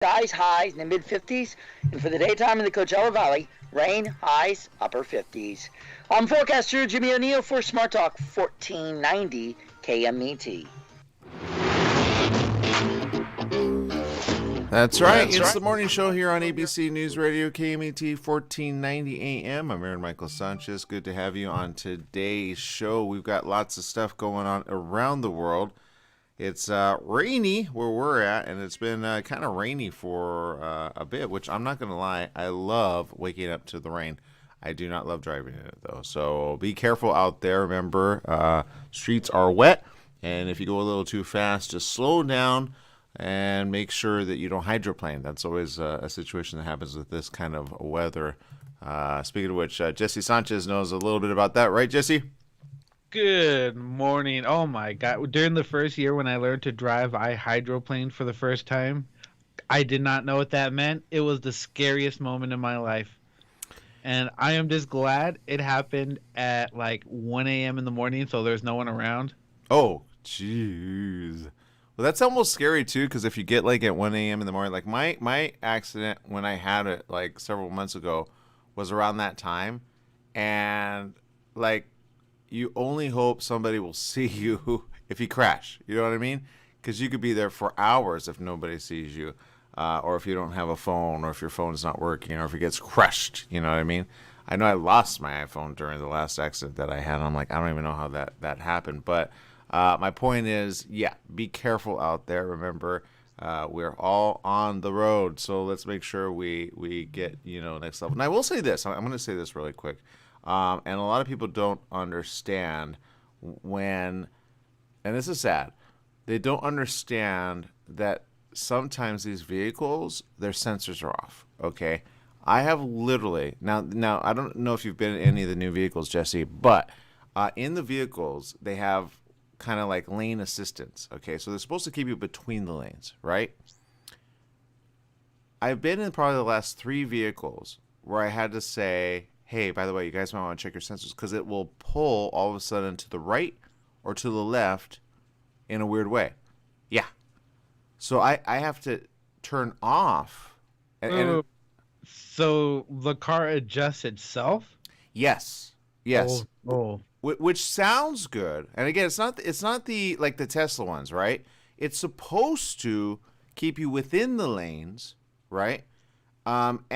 Skies highs in the mid 50s, and for the daytime in the Coachella Valley, rain highs upper 50s. I'm forecaster Jimmy O'Neill for Smart Talk 1490 KMET. That's right. It's the morning show here on ABC News Radio, KMET 1490 AM. I'm Aaron Michael Sanchez. Good to have you on today's show. We've got lots of stuff going on around the world. It's rainy where we're at, and it's been kind of rainy for a bit, which I'm not going to lie, I love waking up to the rain. I do not love driving in it, though. So be careful out there. Remember, streets are wet, and if you go a little too fast, just slow down and make sure that you don't hydroplane. That's always a situation that happens with this kind of weather. Speaking of which, Jesse Sanchez knows a little bit about that, right, Jesse? Good morning. Oh my God. During the first year when I learned to drive, I hydroplaned for the first time. I did not know what that meant. It was the scariest moment in my life. And I am just glad it happened at like 1 a.m. in the morning, so there's no one around. Oh, jeez. Well, that's almost scary too, because if you get like at 1 a.m. in the morning, like my accident when I had it like several months ago was around that time, and like you only hope somebody will see you if you crash. You know what I mean? Because you could be there for hours if nobody sees you, or if you don't have a phone, or if your phone is not working, or if it gets crushed. You know what I mean? I know I lost my iPhone during the last accident that I had. And I'm like, I don't even know how that happened, but. My point is, yeah, be careful out there. Remember, we're all on the road, so let's make sure we get, next level. And I will say this. I'm going to say this really quick. And a lot of people don't understand and this is sad, they don't understand that sometimes these vehicles, their sensors are off, okay? I have literally, now I don't know if you've been in any of the new vehicles, Jesse, but in the vehicles, they have kind of like lane assistance. Okay, so they're supposed to keep you between the lanes, right? I've been in probably the last 3 vehicles where I had to say, hey, by the way, you guys might want to check your sensors, because it will pull all of a sudden to the right or to the left in a weird way. Yeah. So I have to turn off. So the car adjusts itself? Yes. Oh. Which sounds good, and again, it's not the like the Tesla ones, right? It's supposed to keep you within the lanes, right? And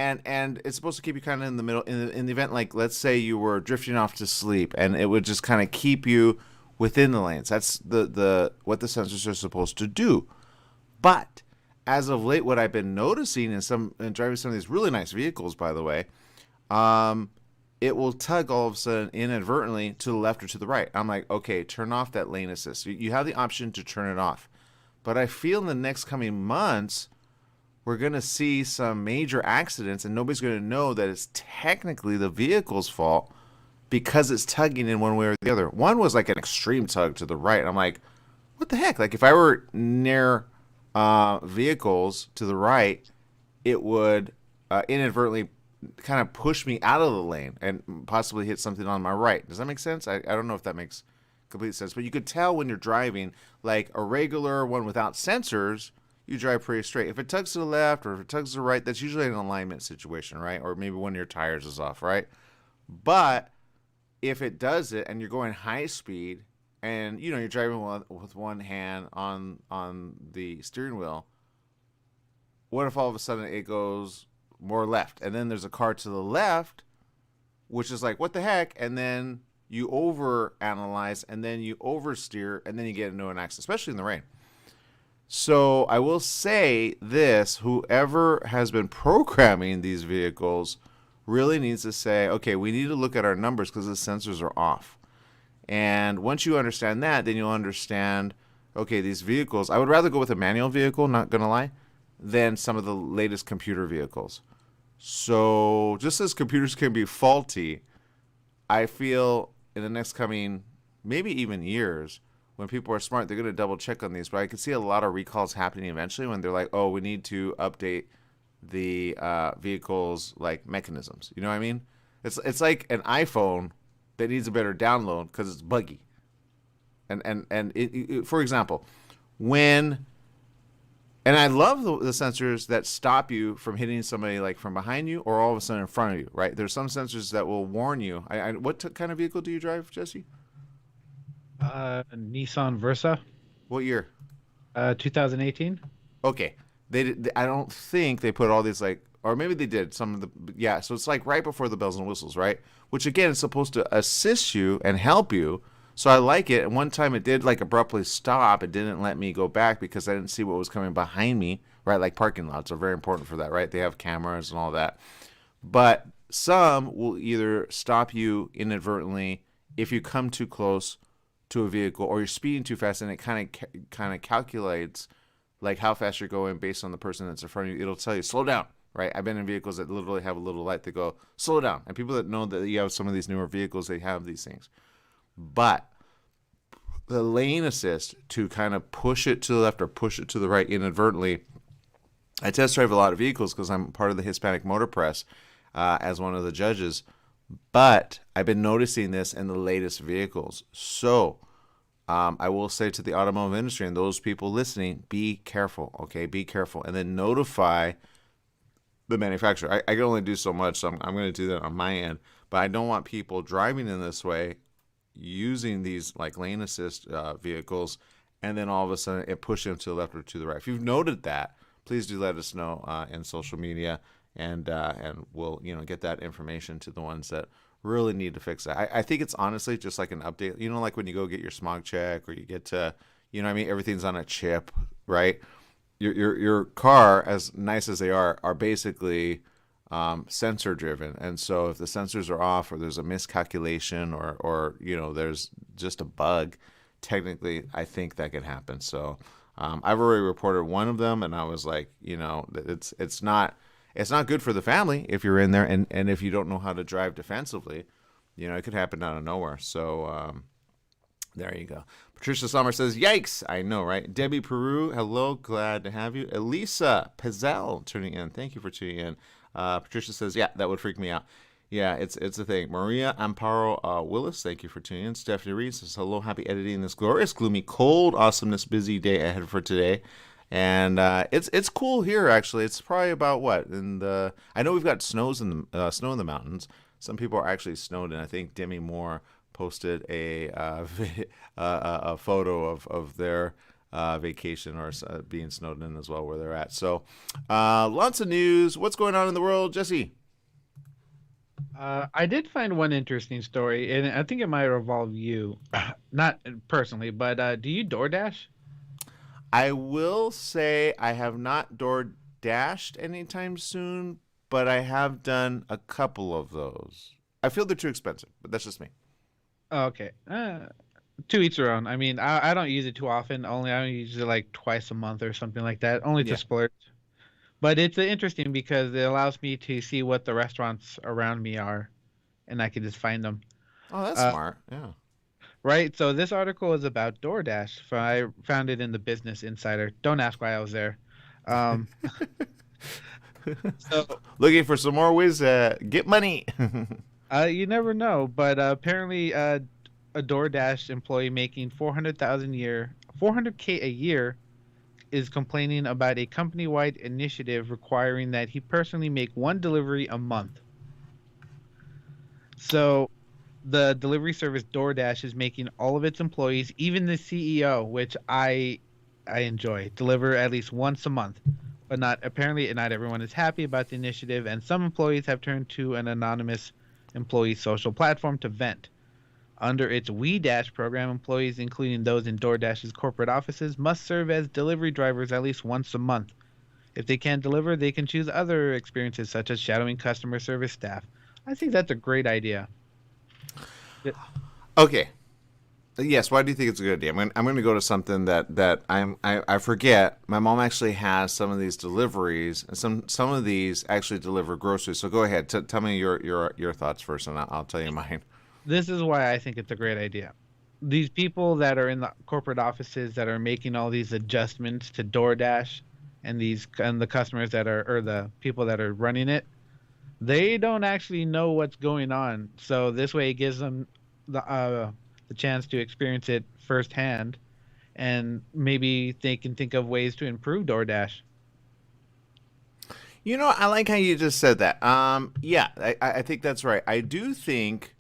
it's supposed to keep you kind of in the middle in the event, like let's say you were drifting off to sleep, and it would just kind of keep you within the lanes. That's the what the sensors are supposed to do. But as of late, what I've been noticing in driving some of these really nice vehicles, by the way, it will tug all of a sudden inadvertently to the left or to the right. I'm like, okay, turn off that lane assist. You have the option to turn it off. But I feel in the next coming months, we're going to see some major accidents, and nobody's going to know that it's technically the vehicle's fault because it's tugging in one way or the other. One was like an extreme tug to the right. I'm like, what the heck? Like if I were near vehicles to the right, it would inadvertently kind of push me out of the lane and possibly hit something on my right. Does that make sense? I don't know if that makes complete sense, but you could tell when you're driving, like a regular one without sensors, you drive pretty straight. If it tugs to the left or if it tugs to the right, that's usually an alignment situation, right? Or maybe one of your tires is off, right? But if it does it and you're going high speed and you're driving with one hand on the steering wheel, what if all of a sudden it goes more left, and then there's a car to the left, which is like, what the heck? And then you over analyze, and then you oversteer, and then you get into an accident, especially in the rain. So I will say this: whoever has been programming these vehicles really needs to say, okay, we need to look at our numbers because the sensors are off. And once you understand that, then you'll understand, okay, these vehicles, I would rather go with a manual vehicle, not gonna lie, than some of the latest computer vehicles. So just as computers can be faulty, I feel in the next coming maybe even years, when people are smart, they're going to double check on these. But I can see a lot of recalls happening eventually when they're like, oh, we need to update the vehicle's like mechanisms. You know what I mean? It's like an iPhone that needs a better download because it's buggy. And for example, when And I love the sensors that stop you from hitting somebody like from behind you or all of a sudden in front of you, right? There's some sensors that will warn you. What kind of vehicle do you drive, Jesse? Nissan Versa, What year? 2018. Okay. I don't think they put all these like, or maybe they did some of the, yeah. So it's like right before the bells and whistles, right? Which again is supposed to assist you and help you. So I like it. And one time it did like abruptly stop. It didn't let me go back because I didn't see what was coming behind me, right? Like parking lots are very important for that, right? They have cameras and all that. But some will either stop you inadvertently if you come too close to a vehicle or you're speeding too fast, and it kind of calculates like how fast you're going based on the person that's in front of you. It'll tell you slow down, right? I've been in vehicles that literally have a little light that go slow down, and people that know that you have some of these newer vehicles, they have these things. But the lane assist to kind of push it to the left or push it to the right inadvertently. I test drive a lot of vehicles because I'm part of the Hispanic Motor Press as one of the judges. But I've been noticing this in the latest vehicles. So I will say to the automotive industry and those people listening, be careful, okay? Be careful. And then notify the manufacturer. I can only do so much, so I'm going to do that on my end. But I don't want people driving in this way using these like lane assist vehicles and then all of a sudden it pushes them to the left or to the right. If you've noted that, please do let us know in social media, and we'll get that information to the ones that really need to fix that. I think it's honestly just like an update. Like when you go get your smog check or you get to, what I mean, everything's on a chip, right? Your car, as nice as they are basically sensor driven, and so if the sensors are off or there's a miscalculation or there's just a bug, technically I think that could happen. So I've already reported one of them, and I was like, it's not good for the family if you're in there, and if you don't know how to drive defensively, it could happen out of nowhere. So there you go. Patricia Sommer says, yikes. I know, right? Debbie Peru, hello. Glad to have you. Elisa Pizzell tuning in. Thank you for tuning in. Patricia says, yeah, that would freak me out. Yeah, it's a thing. Maria Amparo Willis, thank you for tuning in. Stephanie Reed says, hello. Happy editing this glorious, gloomy, cold, awesomeness, busy day ahead for today. And it's cool here, actually. It's probably about what? I know we've got snow in the mountains. Some people are actually snowed in. I think Demi Moore posted a photo of their vacation or being snowed in as well where they're at. So lots of news. What's going on in the world, Jesse? I did find one interesting story, and I think it might involve you, not personally, but do you DoorDash? I will say I have not door dashed anytime soon, but I have done a couple of those. I feel they're too expensive, but that's just me. Oh, okay. To each their own. I mean, I don't use it too often. I use it like twice a month or something like that. Only to splurge. But it's interesting because it allows me to see what the restaurants around me are, and I can just find them. Oh, that's smart. Yeah. Right. So this article is about DoorDash. I found it in the Business Insider. Don't ask why I was there. So looking for some more ways to get money. You never know, but apparently a DoorDash employee making $400K a year is complaining about a company-wide initiative requiring that he personally make one delivery a month. So the delivery service DoorDash is making all of its employees, even the CEO, which I enjoy, deliver at least once a month. But not everyone is happy about the initiative, and some employees have turned to an anonymous employee social platform to vent. Under its WeDash program, employees, including those in DoorDash's corporate offices, must serve as delivery drivers at least once a month. If they can't deliver, they can choose other experiences such as shadowing customer service staff. I think that's a great idea. Okay. Yes. Why do you think it's a good idea? I'm going to go to something that I forget. My mom actually has some of these deliveries, and some of these actually deliver groceries. So go ahead. Tell me your thoughts first, and I'll tell you mine. This is why I think it's a great idea. These people that are in the corporate offices that are making all these adjustments to DoorDash, and the customers that are, or the people that are running it, they don't actually know what's going on. So this way it gives them the chance to experience it firsthand, and maybe they can think of ways to improve DoorDash. You know, I like how you just said that. Yeah, I think that's right. I do think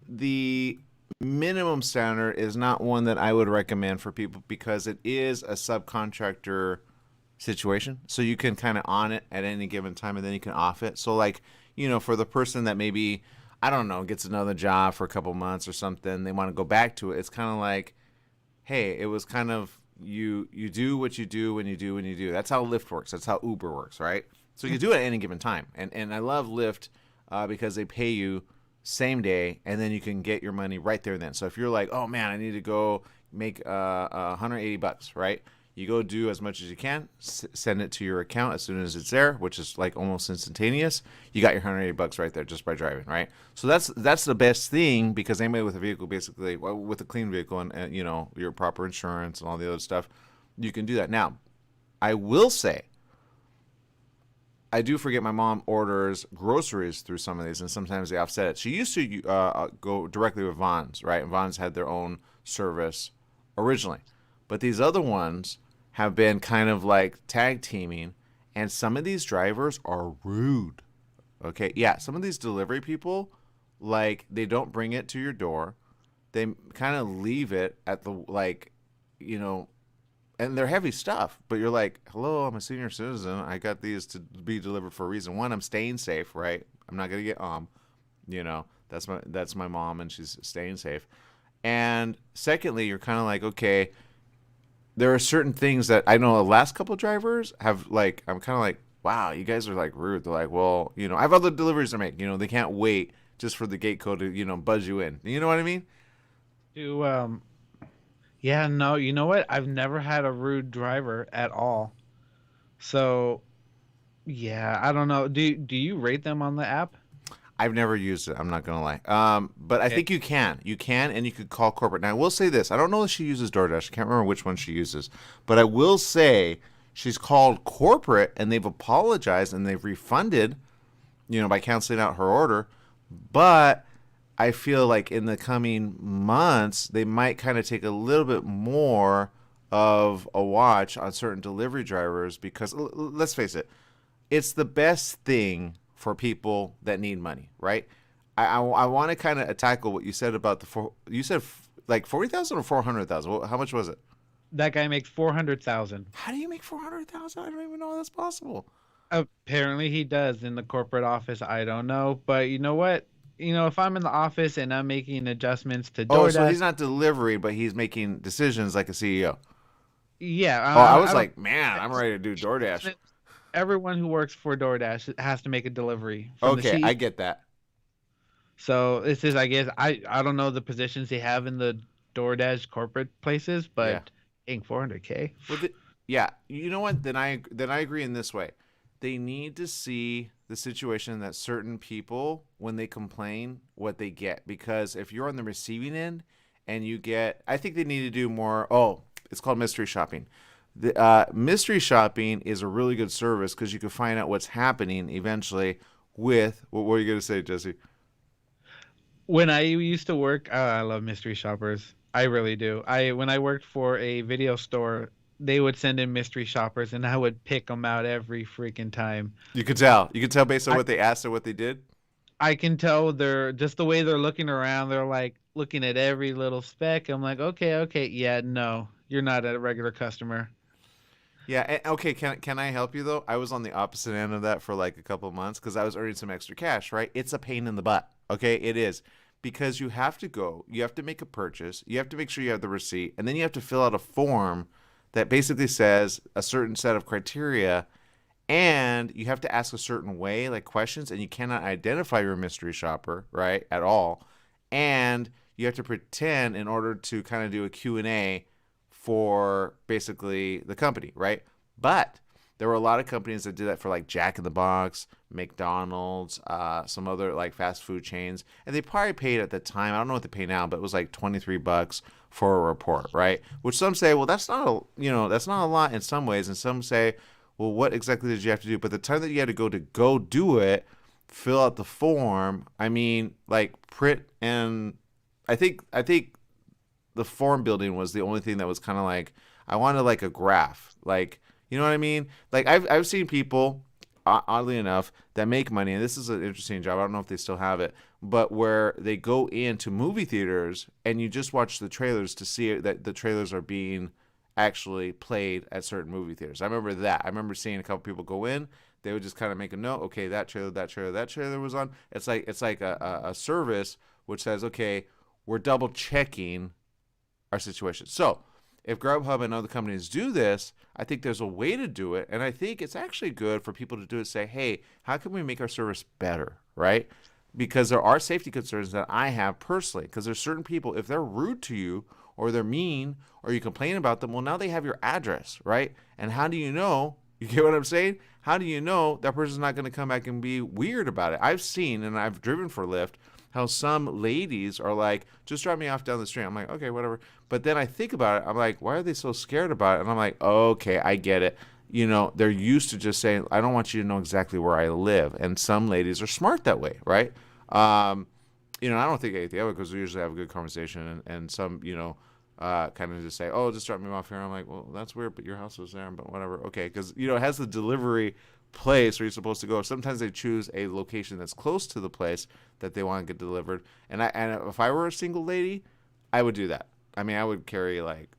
the minimum standard is not one that I would recommend for people because it is a subcontractor situation. So you can kind of on it at any given time and then you can off it. So, like, for the person that maybe, I don't know, gets another job for a couple months or something, they want to go back to it. It's kind of like, hey, it was kind of you do what you do when you do when you do. That's how Lyft works. That's how Uber works, right? So you do it at any given time. And I love Lyft because they pay you same day, and then you can get your money right there and then. So if you're like, oh man, I need to go make $180, right? You go do as much as you can, send it to your account as soon as it's there, which is like almost instantaneous. You got your $180 right there just by driving, right? So that's the best thing because anybody with a vehicle, basically, well, with a clean vehicle and your proper insurance and all the other stuff, you can do that. Now, I will say, I do forget my mom orders groceries through some of these, and sometimes they offset it. She used to go directly with Vons, right? And Vons had their own service originally, but these other ones have been kind of like tag teaming, and some of these drivers are rude. Okay, yeah, some of these delivery people, like, they don't bring it to your door. They kind of leave it at the, like, you know, and they're heavy stuff, but you're like, hello, I'm a senior citizen. I got these to be delivered for a reason. One, I'm staying safe, right? I'm not gonna get that's my mom, and she's staying safe. And secondly, you're kind of like, okay, there are certain things that I know the last couple drivers have, like, I'm kind of like, wow, you guys are like rude. They're like, well, I have other deliveries to make. They can't wait just for the gate code to, buzz you in. You know what I mean? Do Yeah, no, you know what? I've never had a rude driver at all. So, yeah, I don't know. Do you rate them on the app? I've never used it. I'm not gonna lie. But I Okay. think you can. You can, and you could call corporate. Now, I will say this. I don't know if she uses DoorDash. I can't remember which one she uses. But I will say she's called corporate, and they've apologized and they've refunded, by canceling out her order. But I feel like in the coming months, they might kind of take a little bit more of a watch on certain delivery drivers because let's face it, it's the best thing for people that need money, right? I want to kind of tackle what you said about you said like 40,000 or 400,000. How much was it? That guy makes 400,000. How do you make 400,000? I don't even know how that's possible. Apparently he does in the corporate office. I don't know, but you know what? If I'm in the office and I'm making adjustments to Oh, so DoorDash, he's not delivery, but he's making decisions like a CEO. yeah, Oh, I I was don't. like, man, I'm ready to do DoorDash. Everyone who works for DoorDash has to make a delivery from the Okay, I CEO. get that. So this is, I guess, I don't know the positions they have in the DoorDash corporate places, Yeah. but paying 400K. Well, yeah. You know what? Then I agree in this way. They need to see the situation that certain people, when they complain, what they get. Because if you're on the receiving end and you get, I think they need to do more. Oh, it's called mystery shopping. The mystery shopping is a really good service because you can find out what's happening eventually with. What were you going to say, Jesse? When I used to work, I love mystery shoppers. I really do. When I worked for a video store, they would send in mystery shoppers, and I would pick them out every freaking time. You could tell. You could tell based on I what they asked or what they did. I can tell they're just the way they're looking around. They're like looking at every little speck. I'm like, okay, okay, yeah, no, you're not a regular customer. Yeah. Okay. Can I help you though? I was on the opposite end of that for like a couple of months because I was earning some extra cash. Right. It's a pain in the butt. Okay. It is because you have to go. You have to make a purchase. You have to make sure you have the receipt, and then you have to fill out a form that basically says a certain set of criteria, and you have to ask a certain way, like questions, and you cannot identify your mystery shopper, right, at all. And you have to pretend in order to kind of do a Q&A for basically the company, right? But there were a lot of companies that did that for like Jack in the Box, McDonald's, some other like fast food chains, and they probably paid at the time. I don't know what they pay now, but it was like $23 for a report, right? Which some say, well, that's not that's not a lot in some ways, and some say, well, what exactly did you have to do? But the time that you had to go do it, fill out the form. I mean, like print and I think the form building was the only thing that was kind of like, I wanted like a graph, like, you know what I mean? Like I've seen people, oddly enough, that make money, and this is an interesting job. I don't know if they still have it, but where they go into movie theaters and you just watch the trailers to see that the trailers are being actually played at certain movie theaters. I remember that. I remember seeing a couple people go in. They would just kind of make a note. Okay, that trailer was on. It's like a service which says, okay, we're double checking our situation. So if Grubhub and other companies do this, I think there's a way to do it, and I think it's actually good for people to do it. Say, hey, how can we make our service better, right? Because there are safety concerns that I have personally. Because there's certain people, if they're rude to you or they're mean or you complain about them, well, now they have your address, right? And how do you know? You get what I'm saying? How do you know that person's not going to come back and be weird about it? I've seen, and I've driven for Lyft, how some ladies are like, just drop me off down the street. I'm like, okay, whatever. But then I think about it. I'm like, why are they so scared about it? And I'm like, okay, I get it. You know, they're used to just saying, I don't want you to know exactly where I live. And some ladies are smart that way, right? You know, I don't think anything of it because we usually have a good conversation. And some, you know, kind of just say, oh, just drop me off here. I'm like, well, that's weird, but your house was there, but whatever. Okay, because, you know, it has the delivery place where you're supposed to go. Sometimes they choose a location that's close to the place that they want to get delivered. And if I were a single lady, I would do that. I mean, I would carry like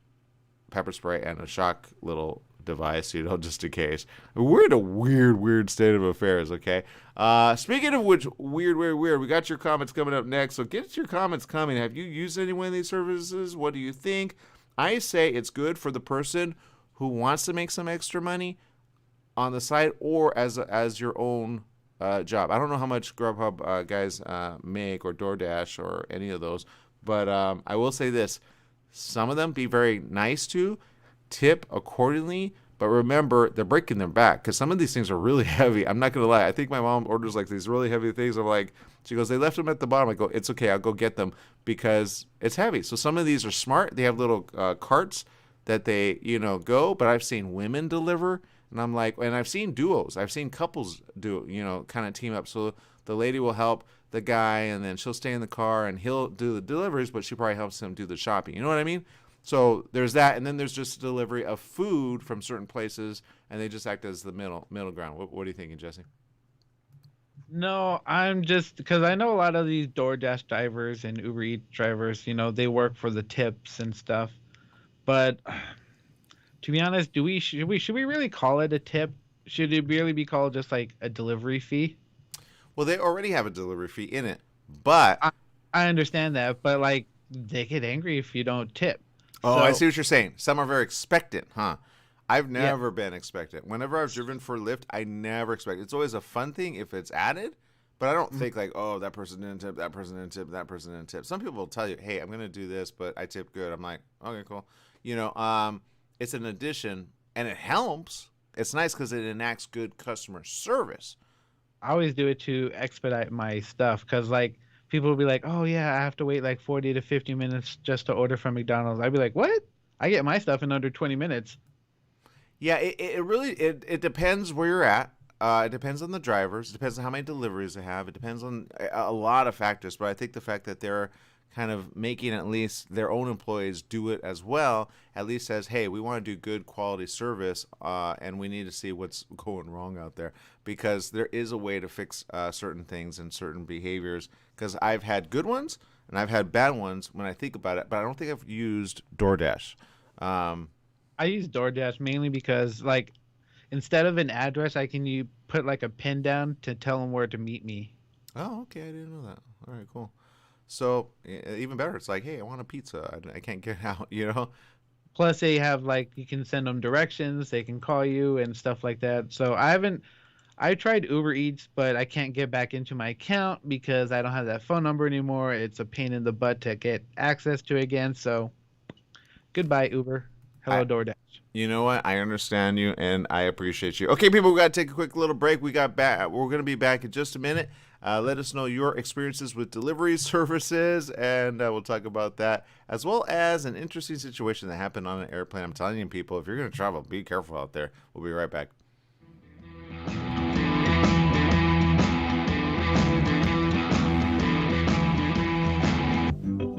pepper spray and a shock little device, you know, just in case. We're in a weird state of affairs, okay? Speaking of which, weird, we got your comments coming up next, so get your comments coming. Have you used any one of these services? What do you think? I say it's good for the person who wants to make some extra money on the side or as your own job. I don't know how much Grubhub guys make, or DoorDash, or any of those, but I will say this. Some of them be very nice to, tip accordingly, but remember, they're breaking their back because some of these things are really heavy. I'm not going to lie. I think my mom orders like these really heavy things. I'm like, she goes, they left them at the bottom. I go, it's okay. I'll go get them because it's heavy. So some of these are smart. They have little carts that they, you know, go, but I've seen women deliver, and I'm like, and I've seen duos. I've seen couples do, you know, kind of team up. So the lady will help the guy, and then she'll stay in the car, and he'll do the deliveries, but she probably helps him do the shopping. You know what I mean? So there's that, and then there's just delivery of food from certain places, and they just act as the middle ground. What are you thinking, Jesse? No, I'm just because I know a lot of these DoorDash drivers and Uber Eats drivers, you know, they work for the tips and stuff. But to be honest, should we really call it a tip? Should it really be called just like a delivery fee? Well, they already have a delivery fee in it, but I understand that, but like they get angry if you don't tip. oh, So, I see what you're saying. Some are very expectant, huh? I've never been expectant. Whenever I've driven for Lyft, I never expect. It's always a fun thing if it's added, but I don't think like, oh, that person didn't tip, that person didn't tip, that person didn't tip. Some people will tell you, hey, I'm gonna do this, but I tip good. I'm like, okay, cool. You know, it's an addition, and it helps. It's nice because it enacts good customer service. I always do it to expedite my stuff because like people will be like, oh yeah, I have to wait like 40 to 50 minutes just to order from McDonald's. I'd be like, what? I get my stuff in under 20 minutes. Yeah, it really depends where you're at. It depends on the drivers. It depends on how many deliveries they have. It depends on a lot of factors. But I think the fact that they're kind of making at least their own employees do it as well, at least says, hey, we want to do good quality service, and we need to see what's going wrong out there, because there is a way to fix certain things and certain behaviors. Because I've had good ones and I've had bad ones when I think about it, but I don't think I've used DoorDash. I use DoorDash mainly because like instead of an address, I can you put like a pin down to tell them where to meet me. Oh, okay, I didn't know that. All right, cool. So even better, it's like, hey, I want a pizza. I can't get out, you know? Plus, they have like you can send them directions, they can call you and stuff like that. So I tried Uber Eats, but I can't get back into my account because I don't have that phone number anymore. It's a pain in the butt to get access to again. So goodbye, Uber. Hello, DoorDash. You know what? I understand you, and I appreciate you. Okay, people, we got to take a quick little break. We're going to be back in just a minute. Let us know your experiences with delivery services, and we'll talk about that, as well as an interesting situation that happened on an airplane. I'm telling you, people, if you're going to travel, be careful out there. We'll be right back.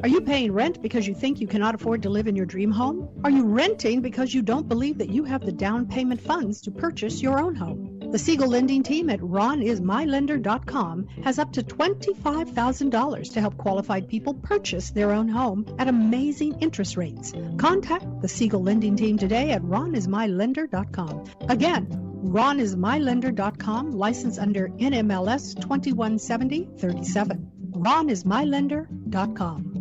Are you you paying rent because you think you cannot afford to live in your dream home? Are you renting because you don't believe that you have the down payment funds to purchase your own home? The Siegel lending team at ronismylender.com has up to $25,000 to help qualified people purchase their own home at amazing interest rates. Contact the Siegel lending team today at ronismylender.com. Again, ronismylender.com, license under NMLS 217037. ronismylender.com.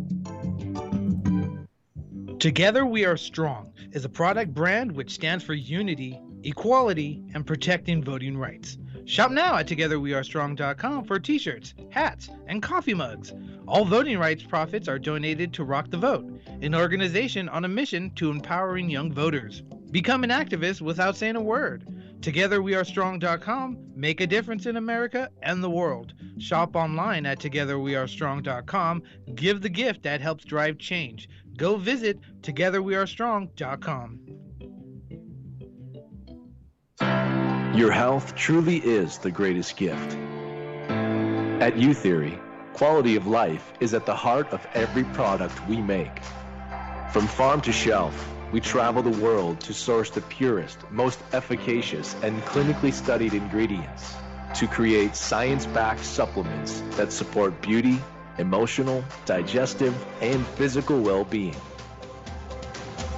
Together We Are Strong is a product brand which stands for unity, equality, and protecting voting rights. Shop now at togetherwearestrong.com for t-shirts, hats, and coffee mugs. All voting rights profits are donated to Rock the Vote, an organization on a mission to empowering young voters. Become an activist without saying a word. TogetherWeAreStrong.com. Make a difference in America and the world. Shop online at TogetherWeAreStrong.com. Give the gift that helps drive change. Go visit TogetherWeAreStrong.com. Your health truly is the greatest gift. At U-Theory, quality of life is at the heart of every product we make. From farm to shelf, we travel the world to source the purest, most efficacious, and clinically studied ingredients to create science-backed supplements that support beauty, emotional, digestive, and physical well-being.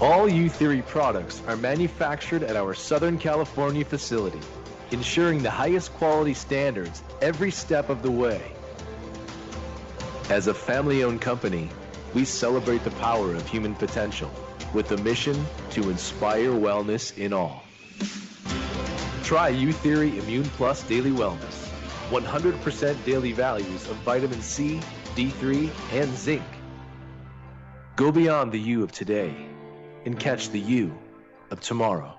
All U-Theory products are manufactured at our Southern California facility, ensuring the highest quality standards every step of the way. As a family-owned company, we celebrate the power of human potential with a mission to inspire wellness in all. Try U-Theory Immune Plus Daily Wellness. 100% daily values of vitamin C, D3, and zinc. Go beyond the you of today and catch the you of tomorrow.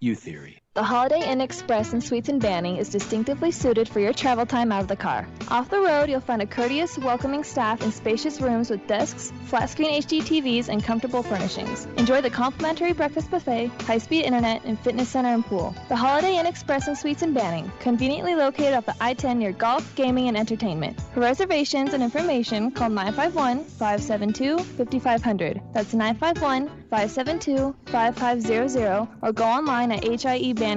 U-Theory. The Holiday Inn Express and Suites in Banning is distinctively suited for your travel time out of the car. Off the road, you'll find a courteous, welcoming staff in spacious rooms with desks, flat-screen HD TVs, and comfortable furnishings. Enjoy the complimentary breakfast buffet, high-speed internet, and fitness center and pool. The Holiday Inn Express and Suites in Banning, conveniently located off the I-10 near golf, gaming, and entertainment. For reservations and information, call 951-572-5500. That's 951-572-5500, or go online at hiebanning.com.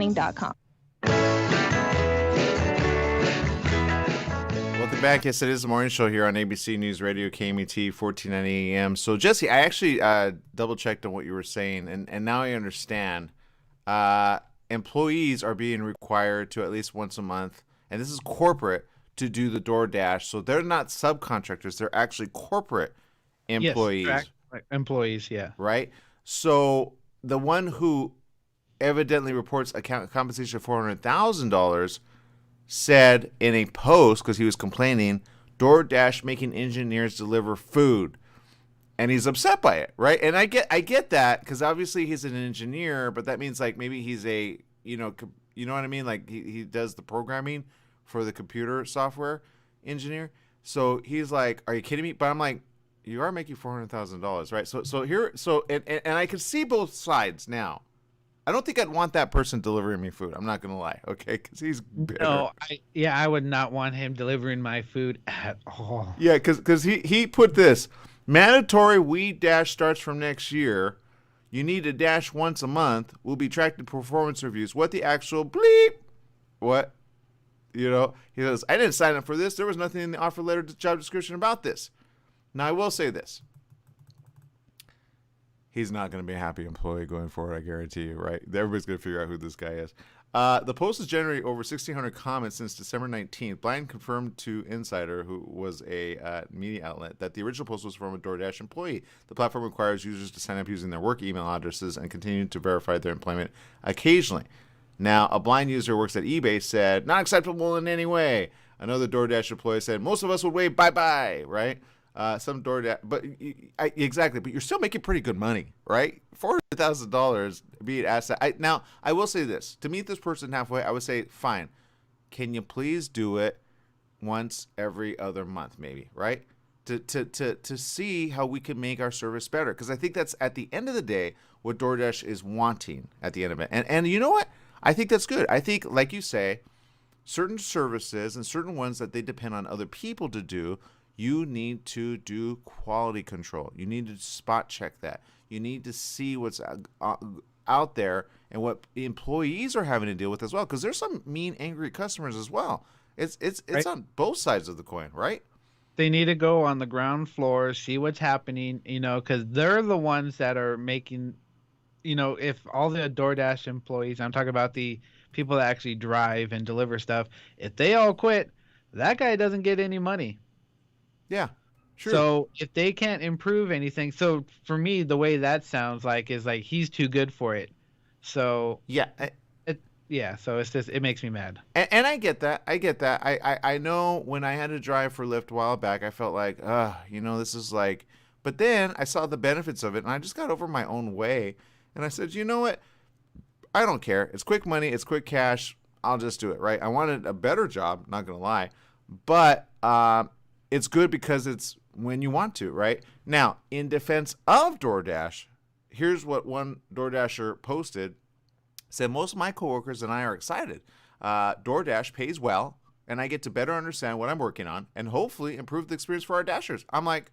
Welcome back. Yes, it is the morning show here on ABC News Radio, KMET, 1490 AM. So, Jesse, I actually double-checked on what you were saying, and now I understand. Employees are being required to at least once a month, and this is corporate, to do the DoorDash. So they're not subcontractors. They're actually corporate employees. Yes, employees, yeah. Right? So the one who evidently reports a compensation of $400,000 said in a post, because he was complaining, DoorDash making engineers deliver food, and he's upset by it, right? And I get that, because obviously he's an engineer, but that means like maybe he's a you know what I mean, like he does the programming for the computer software engineer. So he's like, are you kidding me? But I'm like, you are making $400,000, right? So I can see both sides now. I don't think I'd want that person delivering me food. I'm not gonna lie, okay? Because he's bitter. No, I would not want him delivering my food at all. Yeah, because he put this mandatory weed dash starts from next year. You need to dash once a month. Will be tracked in performance reviews. What the actual bleep? What? He goes, I didn't sign up for this. There was nothing in the offer letter job description about this. Now I will say this. He's not going to be a happy employee going forward, I guarantee you, right? Everybody's going to figure out who this guy is. The post has generated over 1,600 comments since December 19th. Blind confirmed to Insider, who was a media outlet, that the original post was from a DoorDash employee. The platform requires users to sign up using their work email addresses and continue to verify their employment occasionally. Now, a blind user who works at eBay said, not acceptable in any way. Another DoorDash employee said, most of us would wave bye-bye, right? Some DoorDash, but exactly. But you're still making pretty good money, right? $400,000 being asked. Now, I will say this: to meet this person halfway, I would say, fine. Can you please do it once every other month, maybe, right? To see how we can make our service better, because I think that's at the end of the day what DoorDash is wanting at the end of it. And you know what? I think that's good. I think, like you say, certain services and certain ones that they depend on other people to do You need to do quality control. You need to spot check that. You need to see what's out there and what employees are having to deal with as well, because there's some mean, angry customers as well. It's Right. on both sides of the coin, right? They need to go on the ground floor, see what's happening, because they're the ones that are making, if all the DoorDash employees, I'm talking about the people that actually drive and deliver stuff, if they all quit, that guy doesn't get any money. Yeah, true. So if they can't improve anything, so for me, the way that sounds like is like he's too good for it. So Yeah, yeah, so it's just, it makes me mad. and I get that. I get that. I know when I had to drive for Lyft a while back, I felt like, this is like. But then I saw the benefits of it, and I just got over my own way, and I said, you know what? I don't care. It's quick money. It's quick cash. I'll just do it, right? I wanted a better job, not going to lie. But it's good because it's when you want to, right? Now, in defense of DoorDash, here's what one DoorDasher posted. Said, most of my coworkers and I are excited. DoorDash pays well, and I get to better understand what I'm working on and hopefully improve the experience for our Dashers. I'm like,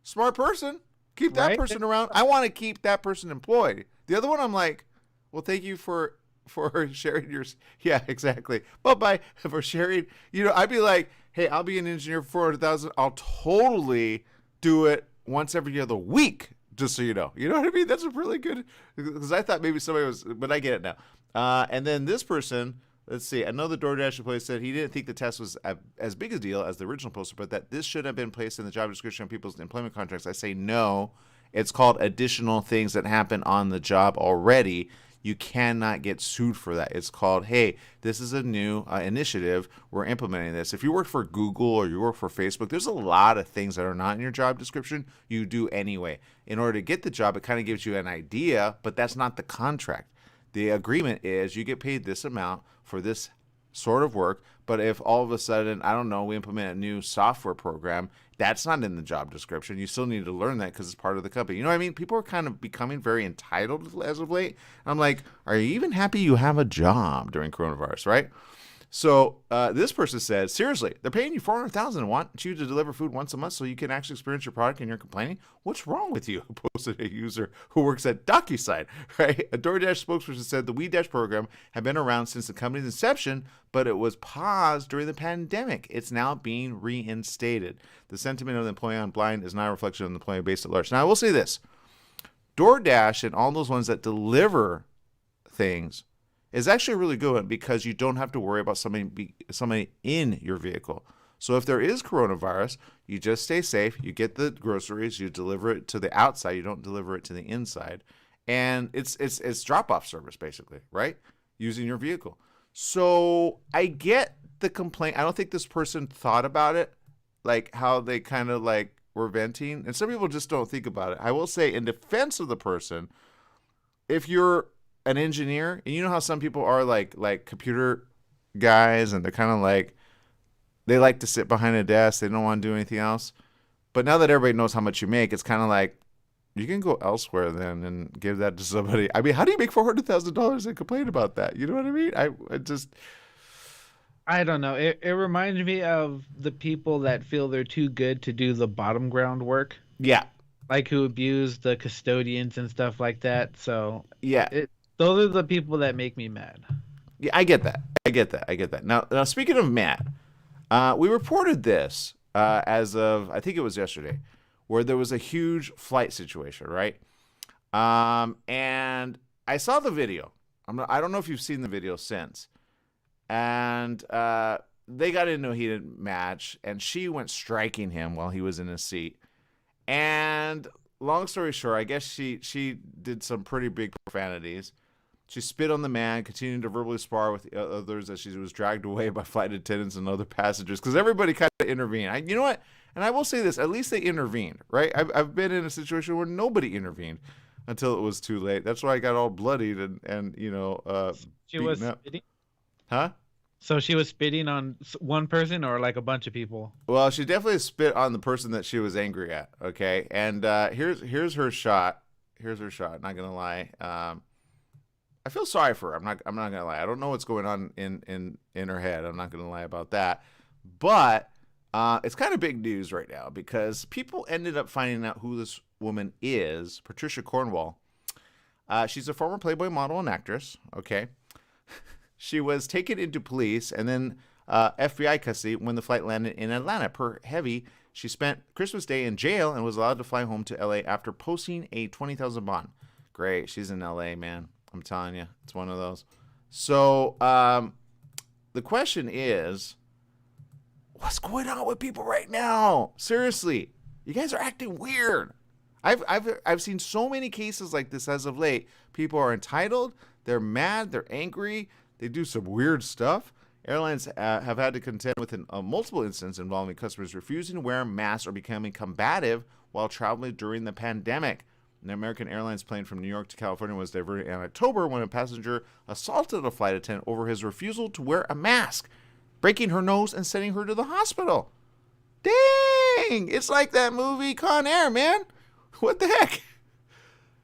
smart person. Keep that Right? person around. I want to keep that person employed. The other one, I'm like, well, thank you for sharing your. Yeah, exactly. Bye for sharing. I'd be like, hey, I'll be an engineer for 400,000. I'll totally do it once every other week. Just so you know. You know what I mean? That's a really good, because I thought maybe somebody was, but I get it now. And then this person, let's see, another DoorDash employee said he didn't think the test was as big a deal as the original poster, but that this should have been placed in the job description of people's employment contracts. I say no. It's called additional things that happen on the job already. You cannot get sued for that. It's called, hey, this is a new initiative. We're implementing this. If you work for Google or you work for Facebook, there's a lot of things that are not in your job description you do anyway. In order to get the job, it kind of gives you an idea, but that's not the contract. The agreement is you get paid this amount for this sort of work, but if all of a sudden, I don't know, we implement a new software program, that's not in the job description. You still need to learn that because it's part of the company. You know what I mean? People are kind of becoming very entitled as of late. I'm like, are you even happy you have a job during coronavirus, right? So this person said, seriously, they're paying you $400,000 and want you to deliver food once a month so you can actually experience your product and you're complaining? What's wrong with you? Posted a user who works at DocuSign, right? A DoorDash spokesperson said the WeDash program had been around since the company's inception, but it was paused during the pandemic. It's now being reinstated. The sentiment of the employee on blind is not a reflection of the employee base at large. Now, I will say this. DoorDash and all those ones that deliver things is actually a really good one because you don't have to worry about somebody in your vehicle. So if there is coronavirus, you just stay safe. You get the groceries, you deliver it to the outside. You don't deliver it to the inside, and it's drop-off service basically, right? Using your vehicle. So I get the complaint. I don't think this person thought about it, like how they kind of like were venting, and some people just don't think about it. I will say, in defense of the person, if you're an engineer, and you know how some people are like computer guys, and they're kind of like, they like to sit behind a desk, they don't want to do anything else. But now that everybody knows how much you make, it's kind of like, you can go elsewhere then and give that to somebody. I mean, how do you make $400,000 and complain about that? You know what I mean? I don't know. It reminds me of the people that feel they're too good to do the bottom ground work, Yeah. like who abuse the custodians and stuff like that. So Yeah. those are the people that make me mad. Yeah, I get that. Now speaking of Matt, we reported this as of, I think it was yesterday, where there was a huge flight situation, right? And I saw the video. I don't know if you've seen the video since. And they got into a heated match, and she went striking him while he was in his seat. And long story short, I guess she did some pretty big profanities. She spit on the man, continued to verbally spar with the others as she was dragged away by flight attendants and other passengers, because everybody kind of intervened. You know what? And I will say this, at least they intervened, right? I've been in a situation where nobody intervened until it was too late. That's why I got all bloodied and She was beaten up. spitting? Huh? So she was spitting on one person or like a bunch of people? Well, she definitely spit on the person that she was angry at, okay? And here's her shot. Here's her shot, not going to lie. I feel sorry for her. I'm not gonna lie. I don't know what's going on in her head. I'm not gonna lie about that. But It's kind of big news right now because people ended up finding out who this woman is, Patricia Cornwall. She's a former Playboy model and actress, okay? She was taken into police and then FBI custody when the flight landed in Atlanta. Per Heavy, she spent Christmas Day in jail and was allowed to fly home to L.A. after posting a $20,000 bond. Great. She's in L.A., man. I'm telling you. It's one of those. So the question is, what's going on with people right now? Seriously. You guys are acting weird. I've seen so many cases like this as of late. People are entitled. They're mad. They're angry. They do some weird stuff. Airlines have had to contend with multiple incidents involving customers refusing to wear masks or becoming combative while traveling during the pandemic. An American Airlines plane from New York to California was diverted in October when a passenger assaulted a flight attendant over his refusal to wear a mask, breaking her nose and sending her to the hospital. Dang! It's like that movie Con Air, man. What the heck?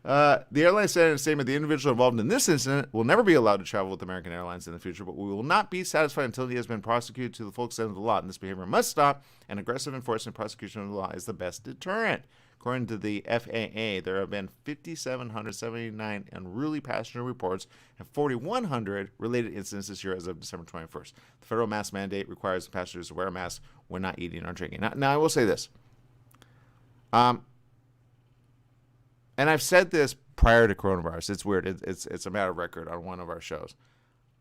The airline said in a statement, the individual involved in this incident will never be allowed to travel with American Airlines in the future, but we will not be satisfied until he has been prosecuted to the full extent of the law. And this behavior must stop, and aggressive enforcement and prosecution of the law is the best deterrent. According to the FAA, there have been 5,779 unruly passenger reports and 4,100 related incidents this year as of December 21st. The federal mask mandate requires passengers to wear a mask when not eating or drinking. Now I will say this. And I've said this prior to coronavirus. It's weird. It's a matter of record on one of our shows.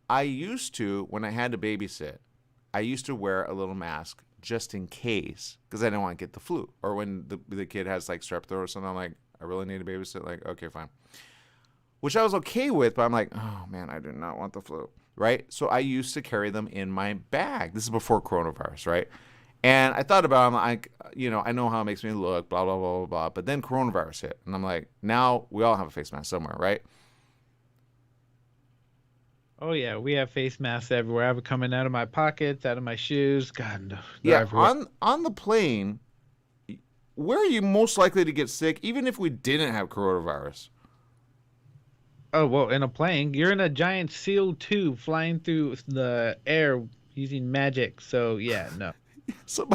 I used to, when I had to babysit, I used to wear a little mask just in case, because I didn't want to get the flu. Or when the kid has like strep throat or something, I'm like, I really need to babysit. Like, okay, fine. Which I was okay with, but I'm like, oh man, I do not want the flu, right? So I used to carry them in my bag. This is before coronavirus, right? And I thought about it, I'm like, I know how it makes me look, blah, blah, blah, blah, blah. But then coronavirus hit. And I'm like, now we all have a face mask somewhere, right? Oh, yeah. We have face masks everywhere. I have it coming out of my pockets, out of my shoes. God, no. Yeah, on the plane, where are you most likely to get sick, even if we didn't have coronavirus? Oh, well, in a plane, you're in a giant sealed tube flying through the air using magic. So, yeah, no. So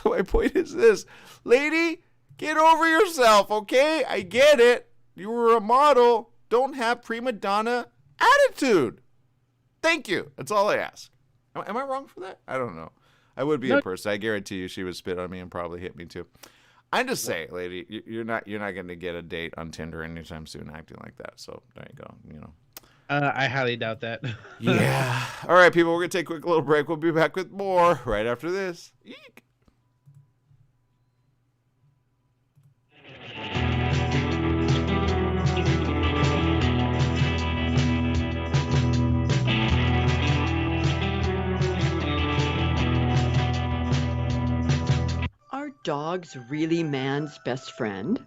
my point is this, lady, get over yourself, okay? I get it. You were a model. Don't have prima donna attitude. Thank you. That's all I ask. Am I wrong for that? I don't know. I would be a person. I guarantee you she would spit on me and probably hit me too. I'm just saying, lady, you're not going to get a date on Tinder anytime soon acting like that. So there you go, I highly doubt that. Yeah. All right, people, we're going to take a quick little break. We'll be back with more right after this. Eek. Are dogs really man's best friend?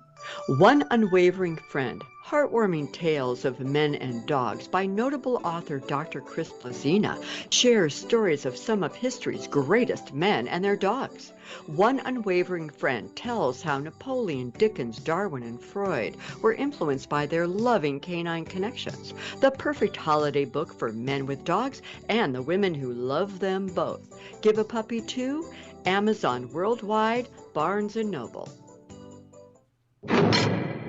One Unwavering Friend, Heartwarming Tales of Men and Dogs by notable author Dr. Chris Blazina shares stories of some of history's greatest men and their dogs. One Unwavering Friend tells how Napoleon, Dickens, Darwin, and Freud were influenced by their loving canine connections. The perfect holiday book for men with dogs and the women who love them both. Give a Puppy to Amazon Worldwide, Barnes & Noble.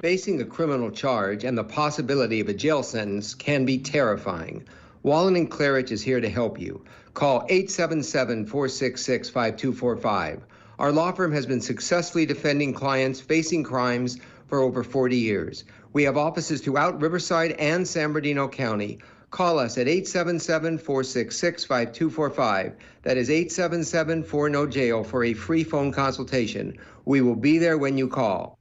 Facing a criminal charge and the possibility of a jail sentence can be terrifying. Wallen and Claridge is here to help you. Call 877-466-5245. Our law firm has been successfully defending clients facing crimes for over 40 years. We have offices throughout Riverside and San Bernardino County. Call us at 877-466-5245. That is 877-4NO-JAIL for a free phone consultation. We will be there when you call.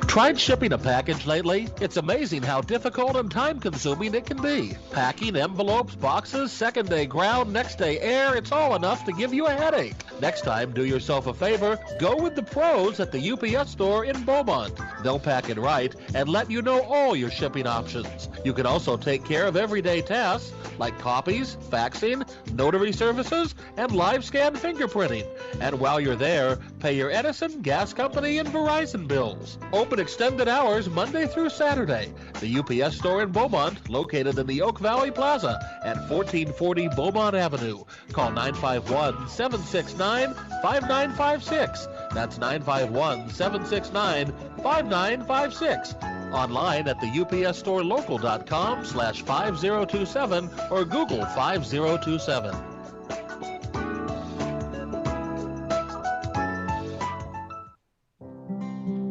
Tried shipping a package lately? It's amazing how difficult and time-consuming it can be. Packing, envelopes, boxes, second-day ground, next-day air, it's all enough to give you a headache. Next time, do yourself a favor, go with the pros at the UPS store in Beaumont. They'll pack it right and let you know all your shipping options. You can also take care of everyday tasks like copies, faxing, notary services, and live scan fingerprinting. And while you're there, Pay your Edison, gas company, and Verizon bills. Open extended hours Monday through Saturday. The UPS store in Beaumont, located in the Oak Valley Plaza at 1440 Beaumont Avenue. Call 951-769-5956. That's 951-769-5956. Online at the upsstorelocal.com/5027 or Google 5027.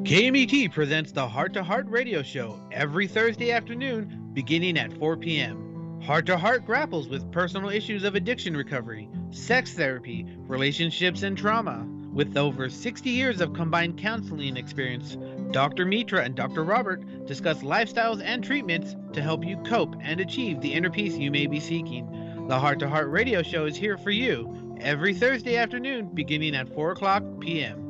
KMET presents the Heart to Heart radio show every Thursday afternoon beginning at 4 p.m. Heart to Heart grapples with personal issues of addiction recovery, sex therapy, relationships, and trauma. With over 60 years of combined counseling experience, Dr. Mitra and Dr. Robert discuss lifestyles and treatments to help you cope and achieve the inner peace you may be seeking. The Heart to Heart radio show is here for you every Thursday afternoon beginning at 4 o'clock p.m.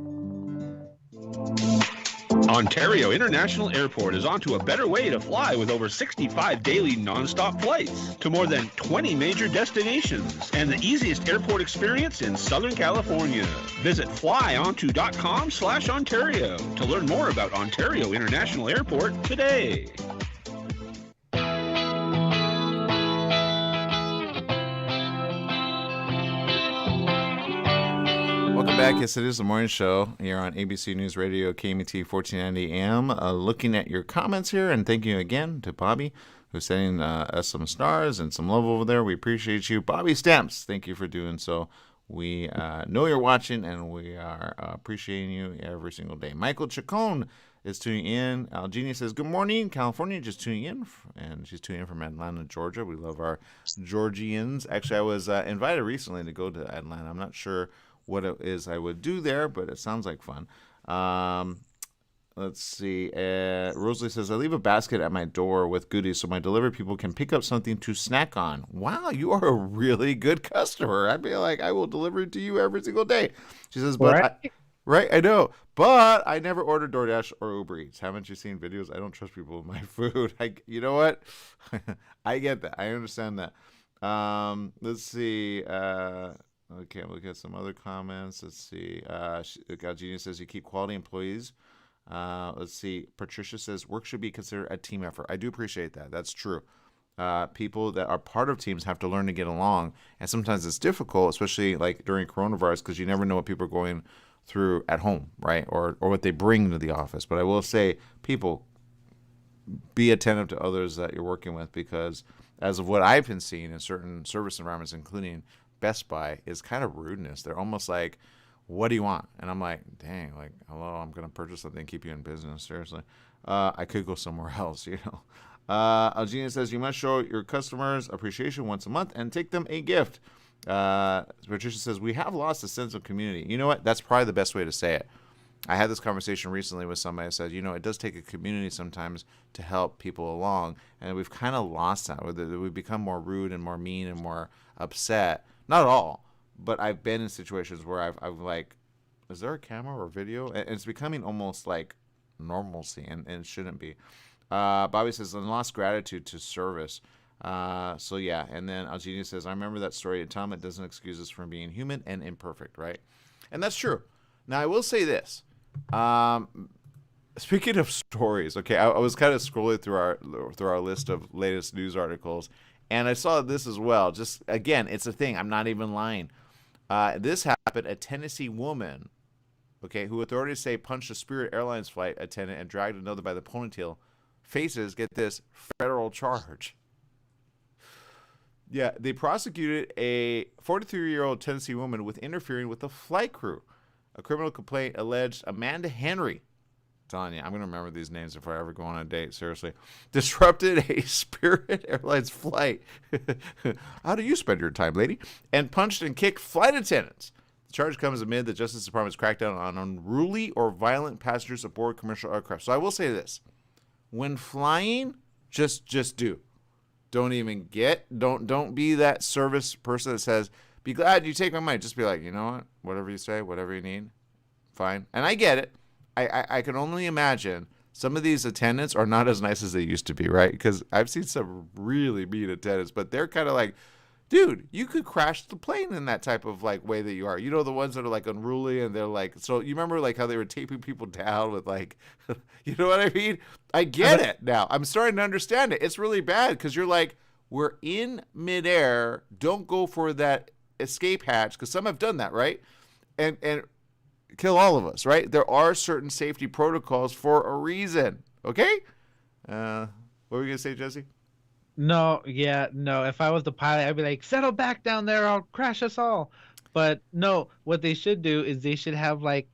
Ontario International Airport is onto a better way to fly with over 65 daily nonstop flights to more than 20 major destinations and the easiest airport experience in Southern California. Visit flyonto.com/Ontario to learn more about Ontario International Airport today. Welcome back. Yes, it is the morning show here on ABC News Radio, KMET 1490 AM. Looking at your comments here, and thank you again to Bobby, who's sending us some stars and some love over there. We appreciate you. Bobby Stamps, thank you for doing so. We know you're watching, and we are appreciating you every single day. Michael Chacon is tuning in. Algenia says, good morning, California, just tuning in. And she's tuning in from Atlanta, Georgia. We love our Georgians. Actually, I was invited recently to go to Atlanta. I'm not sure what it is I would do there, but it sounds like fun. Let's see. Rosalie says, I leave a basket at my door with goodies so my delivery people can pick up something to snack on. Wow, you are a really good customer. I'd be like, I will deliver it to you every single day. She says, but right, I know, but I never order DoorDash or Uber Eats. Haven't you seen videos? I don't trust people with my food. You know what? I get that. I understand that. Let's see. Okay, I'm looking at some other comments. Let's see. Genius says you keep quality employees. Let's see. Patricia says work should be considered a team effort. I do appreciate that. That's true. People that are part of teams have to learn to get along, and sometimes it's difficult, especially like during coronavirus, because you never know what people are going through at home, right? Or what they bring to the office. But I will say, people, be attentive to others that you're working with, because as of what I've been seeing in certain service environments, including Best Buy, is kind of rudeness. They're almost like, what do you want? And I'm like, dang, like, hello, I'm going to purchase something and keep you in business. Seriously. I could go somewhere else, you know. Algenia says you must show your customers appreciation once a month and take them a gift. Patricia says we have lost a sense of community. You know what? That's probably the best way to say it. I had this conversation recently with somebody. I said, you know, it does take a community sometimes to help people along. And we've kind of lost that. We've become more rude and more mean and more upset. Not at all, but I've been in situations where I've like, is there a camera or video? And it's becoming almost like normalcy, and it shouldn't be. Bobby says, and lost gratitude to service. So yeah, and then Algenia says, I remember that story. Tom, it doesn't excuse us from being human and imperfect, right? And that's true. Now, I will say this. Speaking of stories, okay, I was kind of scrolling through our list of latest news articles, and I saw this as well. Just, again, it's a thing. I'm not even lying. This happened. A Tennessee woman, okay, who authorities say punched a Spirit Airlines flight attendant and dragged another by the ponytail, faces, get this, federal charge. Yeah, they prosecuted a 43-year-old Tennessee woman with interfering with the flight crew. A criminal complaint alleged Amanda Henry, telling you, I'm going to remember these names if I ever go on a date, seriously, disrupted a Spirit Airlines flight. How do you spend your time, lady? And punched and kicked flight attendants. The charge comes amid the Justice Department's crackdown on unruly or violent passengers aboard commercial aircraft. So I will say this. When flying, just do. Don't even don't be that service person that says, be glad you take my money. Just be like, you know what? Whatever you say, whatever you need, fine. And I get it. I can only imagine some of these attendants are not as nice as they used to be, right? Because I've seen some really mean attendants, but they're kind of like, Dude, you could crash the plane in that type of like way that you are. You know, the ones that are like unruly and they're like, so you remember like how they were taping people down with like, you know what I mean? I get it now. I'm starting to understand it. It's really bad because you're like, we're in midair. Don't go for that escape hatch because some have done that, right? And kill all of us, right? There are certain safety protocols for a reason. Okay? What were you gonna say, Jesse? No. If I was the pilot, I'd be like, settle back down there. I'll crash us all. But no, what they should do is they should have like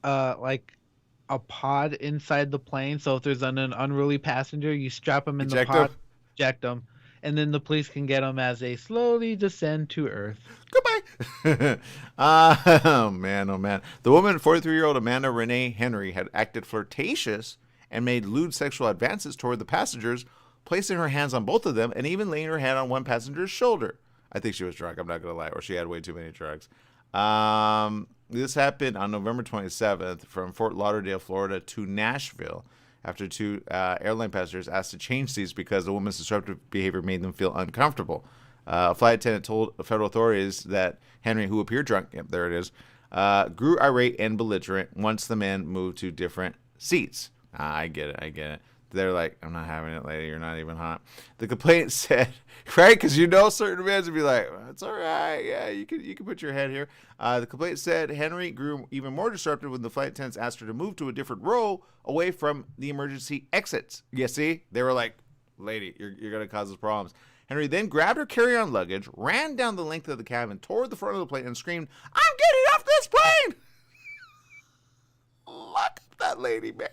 a pod inside the plane. So if there's an unruly passenger, you strap them in the pod, eject them, and then the police can get them as they slowly descend to Earth. Goodbye. Oh man. The woman, 43-year-old Amanda Renee Henry, had acted flirtatious and made lewd sexual advances toward the passengers, placing her hands on both of them and even laying her hand on one passenger's shoulder. I think she was drunk, I'm not going to lie, or she had way too many drugs. This happened on November 27th from Fort Lauderdale, Florida to Nashville after two airline passengers asked to change seats because the woman's disruptive behavior made them feel uncomfortable. A flight attendant told federal authorities that Henry, who appeared drunk, there it is, grew irate and belligerent once the men moved to different seats. I get it. They're like, I'm not having it, lady. You're not even hot. The complaint said, right? Because you know certain men would be like, it's all right. Yeah, you can put your head here. The complaint said Henry grew even more disruptive when the flight attendants asked her to move to a different row away from the emergency exits. You see? They were like, lady, you're going to cause us problems. Henry then grabbed her carry-on luggage, ran down the length of the cabin toward the front of the plane, and screamed, I'm getting off this plane! Look at that lady, man.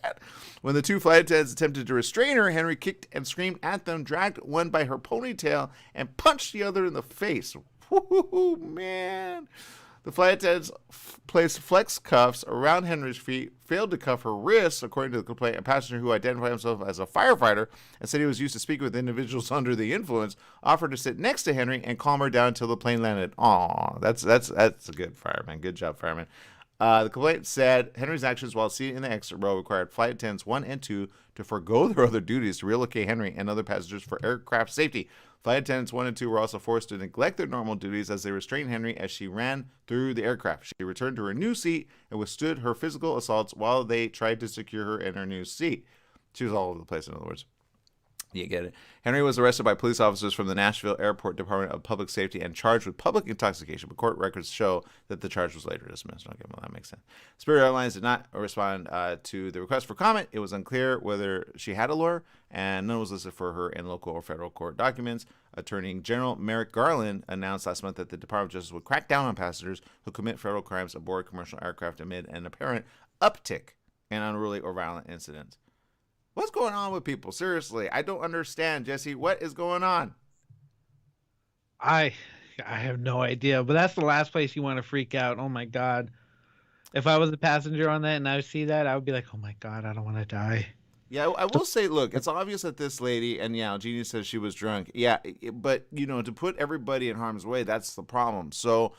When the two flight attendants attempted to restrain her, Henry kicked and screamed at them, dragged one by her ponytail, and punched the other in the face. Woo, man. The flight attendants placed flex cuffs around Henry's feet, failed to cuff her wrists, according to the complaint. A passenger who identified himself as a firefighter and said he was used to speaking with individuals under the influence offered to sit next to Henry and calm her down until the plane landed. Aw, that's a good fireman. Good job, fireman. The complaint said Henry's actions while seated in the exit row required flight attendants 1 and 2 to forego their other duties to relocate Henry and other passengers for aircraft safety. Flight attendants 1 and 2 were also forced to neglect their normal duties as they restrained Henry as she ran through the aircraft. She returned to her new seat and withstood her physical assaults while they tried to secure her in her new seat. She was all over the place, in other words. You get it. Henry was arrested by police officers from the Nashville Airport Department of Public Safety and charged with public intoxication, but court records show that the charge was later dismissed. Okay, well, that makes sense. Spirit Airlines did not respond to the request for comment. It was unclear whether she had a lawyer, and none was listed for her in local or federal court documents. Attorney General Merrick Garland announced last month that the Department of Justice would crack down on passengers who commit federal crimes aboard commercial aircraft amid an apparent uptick in unruly or violent incidents. What's going on with people? Seriously, I don't understand, Jesse. What is going on? I have no idea, but that's the last place you want to freak out. Oh my God. If I was a passenger on that and I see that, I would be like, oh my God, I don't want to die. Yeah, I will say, look, it's obvious that this lady, and yeah, Jeannie says she was drunk. Yeah, but, you know, to put everybody in harm's way, that's the problem. So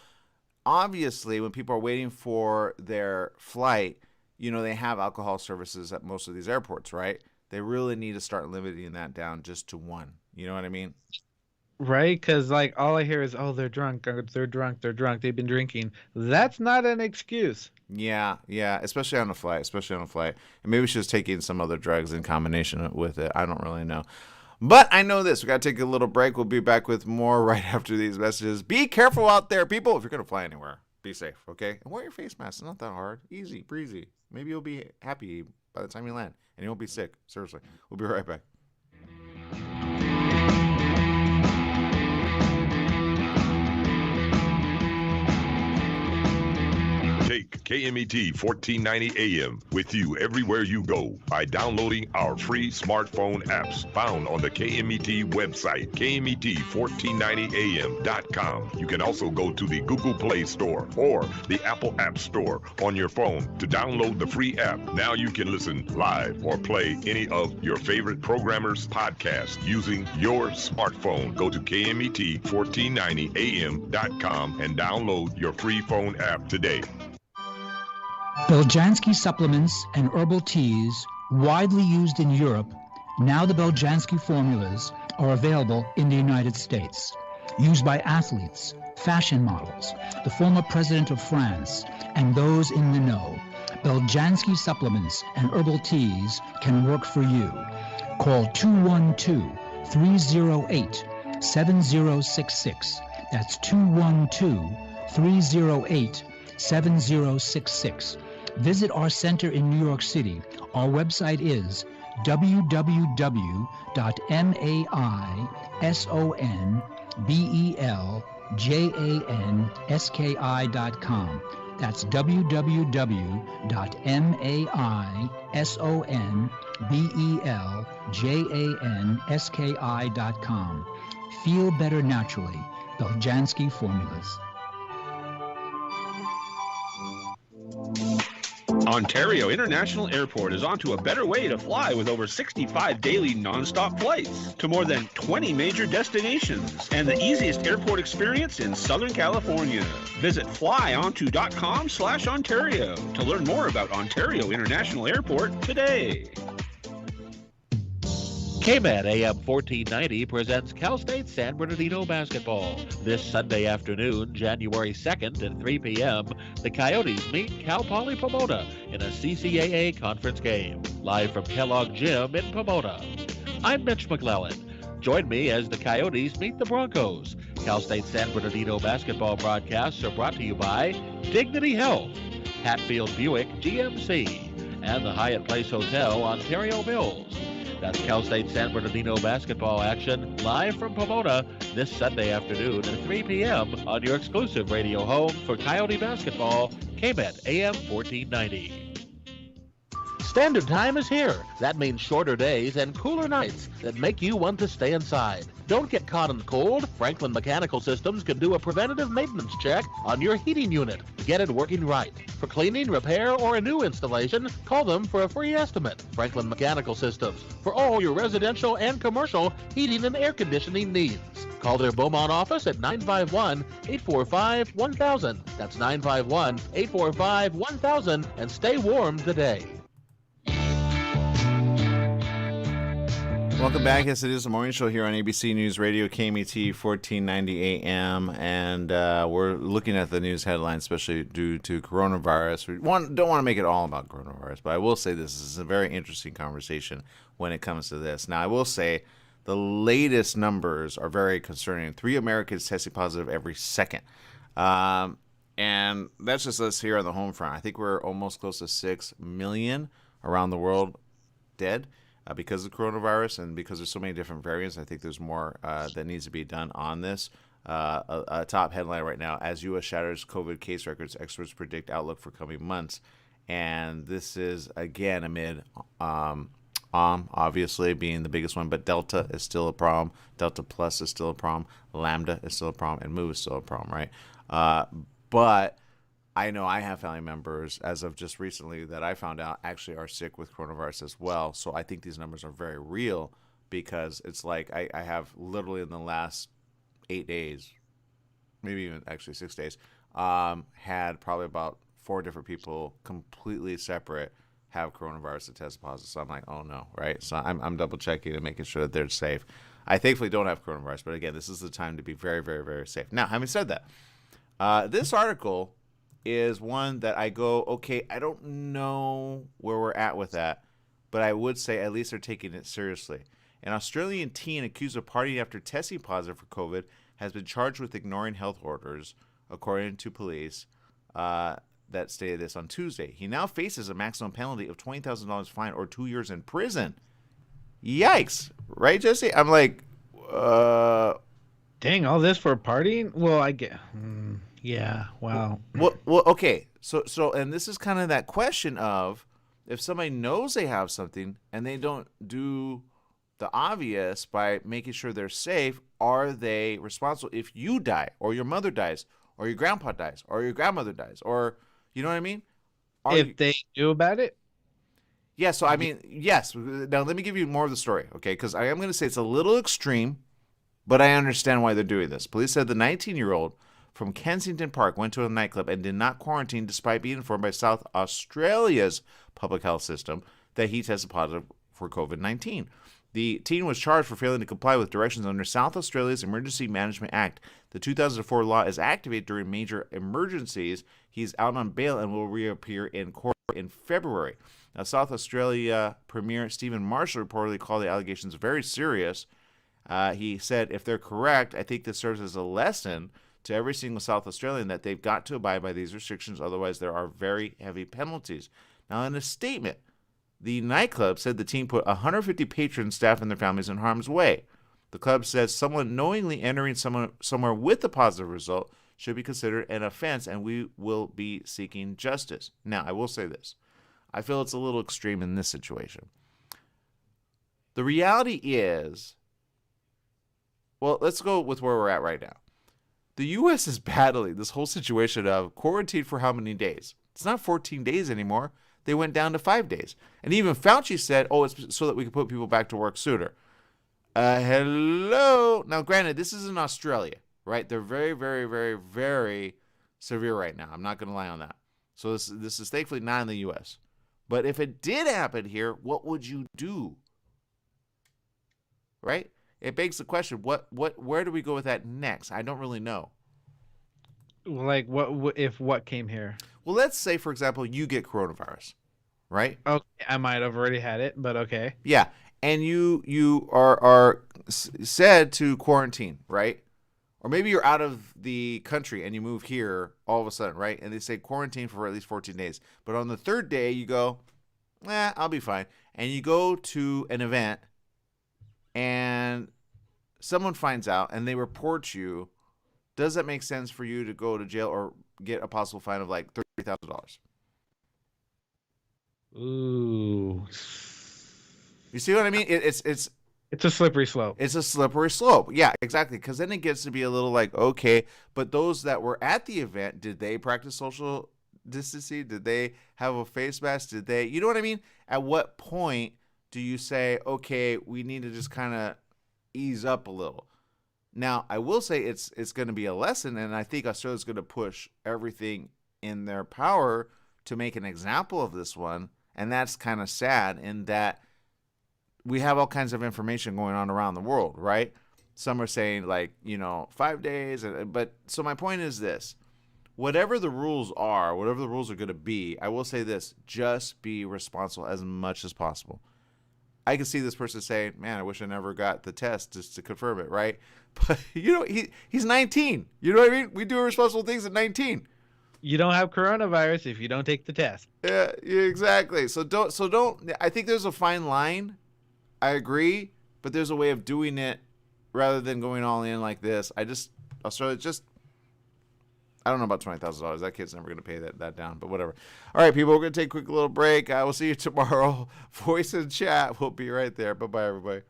obviously, when people are waiting for their flight, you know, they have alcohol services at most of these airports, right? They really need to start limiting that down just to 1. You know what I mean? Right? Because, like, all I hear is, oh, they're drunk. They're drunk. They've been drinking. That's not an excuse. Yeah, especially on a flight. And maybe she's taking some other drugs in combination with it. I don't really know. But I know this. We got to take a little break. We'll be back with more right after these messages. Be careful out there, people, if you're going to fly anywhere. Be safe, okay? And wear your face mask. It's not that hard. Easy, breezy. Maybe you'll be happy by the time you land, and you won't be sick. Seriously. We'll be right back. Take KMET 1490 AM with you everywhere you go by downloading our free smartphone apps found on the KMET website, KMET1490am.com. You can also go to the Google Play Store or the Apple App Store on your phone to download the free app. Now you can listen live or play any of your favorite programmers' podcasts using your smartphone. Go to KMET1490am.com and download your free phone app today. Beljanski supplements and herbal teas, widely used in Europe, now the Beljanski formulas are available in the United States. used by athletes, fashion models, the former president of France, and those in the know. Beljanski supplements and herbal teas can work for you. Call 212-308-7066. That's 212-308-7066. Visit our center in New York City. Our website is www.maisonbeljanski.com. That's www.maisonbeljanski.com. Feel better naturally. Beljanski Formulas. Ontario International Airport is onto a better way to fly with over 65 daily nonstop flights to more than 20 major destinations and the easiest airport experience in Southern California. Visit flyonto.com/Ontario to learn more about Ontario International Airport today. KMET AM 1490 presents Cal State San Bernardino basketball. This Sunday afternoon, January 2nd at 3 p.m., the Coyotes meet Cal Poly Pomona in a CCAA conference game. Live from Kellogg Gym in Pomona. I'm Mitch McClellan. Join me as the Coyotes meet the Broncos. Cal State San Bernardino basketball broadcasts are brought to you by Dignity Health, Hatfield Buick GMC, and the Hyatt Place Hotel, Ontario Mills. That's Cal State San Bernardino basketball action live from Pomona this Sunday afternoon at 3 p.m. on your exclusive radio home for Coyote basketball, KMET AM 1490. Standard time is here. That means shorter days and cooler nights that make you want to stay inside. Don't get caught in the cold. Franklin Mechanical Systems can do a preventative maintenance check on your heating unit. Get it working right. For cleaning, repair, or a new installation, call them for a free estimate. Franklin Mechanical Systems for all your residential and commercial heating and air conditioning needs. Call their Beaumont office at 951-845-1000. That's 951-845-1000 and stay warm today. Welcome back. Yes, it is the morning show here on ABC News Radio, KMET 1490 AM, and we're looking at the news headlines, especially due to coronavirus. We don't want to make it all about coronavirus, but I will say this is a very interesting conversation when it comes to this. Now, I will say the latest numbers are very concerning. 3 Americans testing positive every second. And that's just us here on the home front. I think we're almost close to 6 million around the world dead. Because of coronavirus and because there's so many different variants. I think there's more that needs to be done on this. A top headline right now: as U.S. shatters COVID case records, experts predict outlook for coming months. And this is again amid obviously being the biggest one, but Delta is still a problem. Delta Plus is still a problem. Lambda is still a problem, and Mu is still a problem, right? But I know I have family members, as of just recently, that I found out actually are sick with coronavirus as well. So I think these numbers are very real, because it's like I have literally in the last 8 days, maybe even actually 6 days, had probably about 4 different people completely separate have coronavirus that test positive. So I'm like, oh no, right? So I'm double checking and making sure that they're safe. I thankfully don't have coronavirus, but again, this is the time to be very, very, very safe. Now, having said that, this article is one that I go, okay, I don't know where we're at with that, but I would say at least they're taking it seriously. An Australian teen accused of partying after testing positive for COVID has been charged with ignoring health orders, according to police that stated this on Tuesday. He now faces a maximum penalty of $20,000 fine or 2 years in prison. Yikes. Right, Jesse? I'm like, dang, all this for partying? Well, I get... Yeah, wow. Well, okay. So, and this is kind of that question of, if somebody knows they have something and they don't do the obvious by making sure they're safe, are they responsible if you die, or your mother dies, or your grandpa dies, or your grandmother dies, or, you know what I mean? If they knew about it? Yeah, so I mean, yes. Now, let me give you more of the story, okay? Because I am going to say it's a little extreme, but I understand why they're doing this. Police said the 19-year-old from Kensington Park went to a nightclub and did not quarantine, despite being informed by South Australia's public health system that he tested positive for COVID-19. The teen was charged for failing to comply with directions under South Australia's Emergency Management Act. The 2004 law is activated during major emergencies. He's out on bail and will reappear in court in February. Now, South Australia Premier Stephen Marshall reportedly called the allegations very serious. He said, if they're correct, I think this serves as a lesson to every single South Australian that they've got to abide by these restrictions, otherwise there are very heavy penalties. Now, in a statement, the nightclub said the team put 150 patrons, staff, and their families in harm's way. The club says someone knowingly entering somewhere with a positive result should be considered an offense, and we will be seeking justice. Now, I will say this. I feel it's a little extreme in this situation. The reality is, well, let's go with where we're at right now. The U.S. is battling this whole situation of quarantine for how many days? It's not 14 days anymore. They went down to 5 days. And even Fauci said, oh, it's so that we can put people back to work sooner. Hello. Now, granted, this is in Australia, right? They're very, very, very, very severe right now. I'm not going to lie on that. So this is thankfully not in the U.S. But if it did happen here, what would you do? Right? It begs the question, where do we go with that next? I don't really know. Like, what came here? Well, let's say, for example, you get coronavirus, right? Okay, I might have already had it, but okay. Yeah, and you are said to quarantine, right? Or maybe you're out of the country and you move here all of a sudden, right? And they say quarantine for at least 14 days. But on the third day, you go, I'll be fine. And you go to an event and someone finds out and they report you. Does that make sense for you to go to jail or get a possible fine of like $30,000? Ooh. You see what I mean? It's a slippery slope. It's a slippery slope. Yeah, exactly. Because then it gets to be a little like, okay, but those that were at the event, did they practice social distancing? Did they have a face mask? Did they, you know what I mean? At what point do you say, okay, we need to just kind of ease up a little? Now, I will say it's going to be a lesson, and I think Australia's going to push everything in their power to make an example of this one, and that's kind of sad in that we have all kinds of information going on around the world, right? Some are saying 5 days, but so my point is this. Whatever the rules are, whatever the rules are going to be, I will say this, just be responsible as much as possible. I can see this person saying, man, I wish I never got the test just to confirm it, right? But, he's 19. You know what I mean? We do irresponsible things at 19. You don't have coronavirus if you don't take the test. Yeah, exactly. So don't, I think there's a fine line. I agree, but there's a way of doing it rather than going all in like this. Australia just, I don't know about $20,000. That kid's never going to pay that down, but whatever. All right, people, we're going to take a quick little break. We'll see you tomorrow. Voice and chat. We'll be right there. Bye-bye, everybody.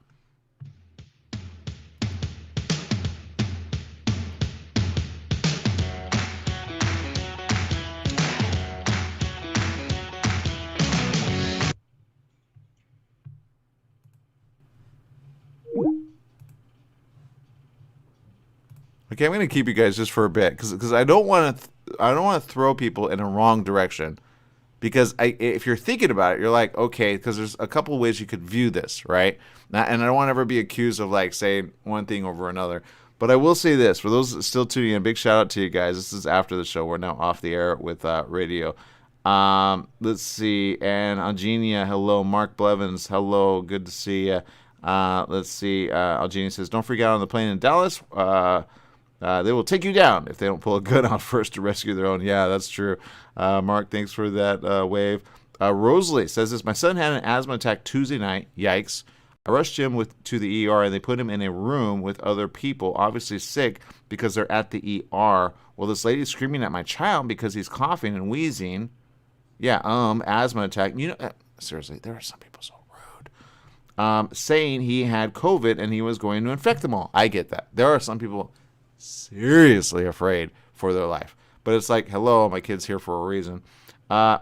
Okay, I'm going to keep you guys just for a bit because I don't want to throw people in a wrong direction. Because if you're thinking about it, you're like, okay, because there's a couple ways you could view this, right? And I don't want to ever be accused of like saying one thing over another. But I will say this, for those still tuning in, a big shout out to you guys. This is after the show. We're now off the air with radio. Let's see. And Algenia, hello. Mark Blevins, hello. Good to see you. Let's see. Algenia says, don't freak out on the plane in Dallas. They will take you down if they don't pull a gun out first to rescue their own. Yeah, that's true. Mark, thanks for that wave. Rosalie says this. My son had an asthma attack Tuesday night. Yikes. I rushed him to the ER, and they put him in a room with other people, obviously sick because they're at the ER. Well, this lady's screaming at my child because he's coughing and wheezing. Yeah, asthma attack. Seriously, there are some people so rude. Saying he had COVID and he was going to infect them all. I get that. There are some people seriously afraid for their life. But it's like, hello, my kid's here for a reason.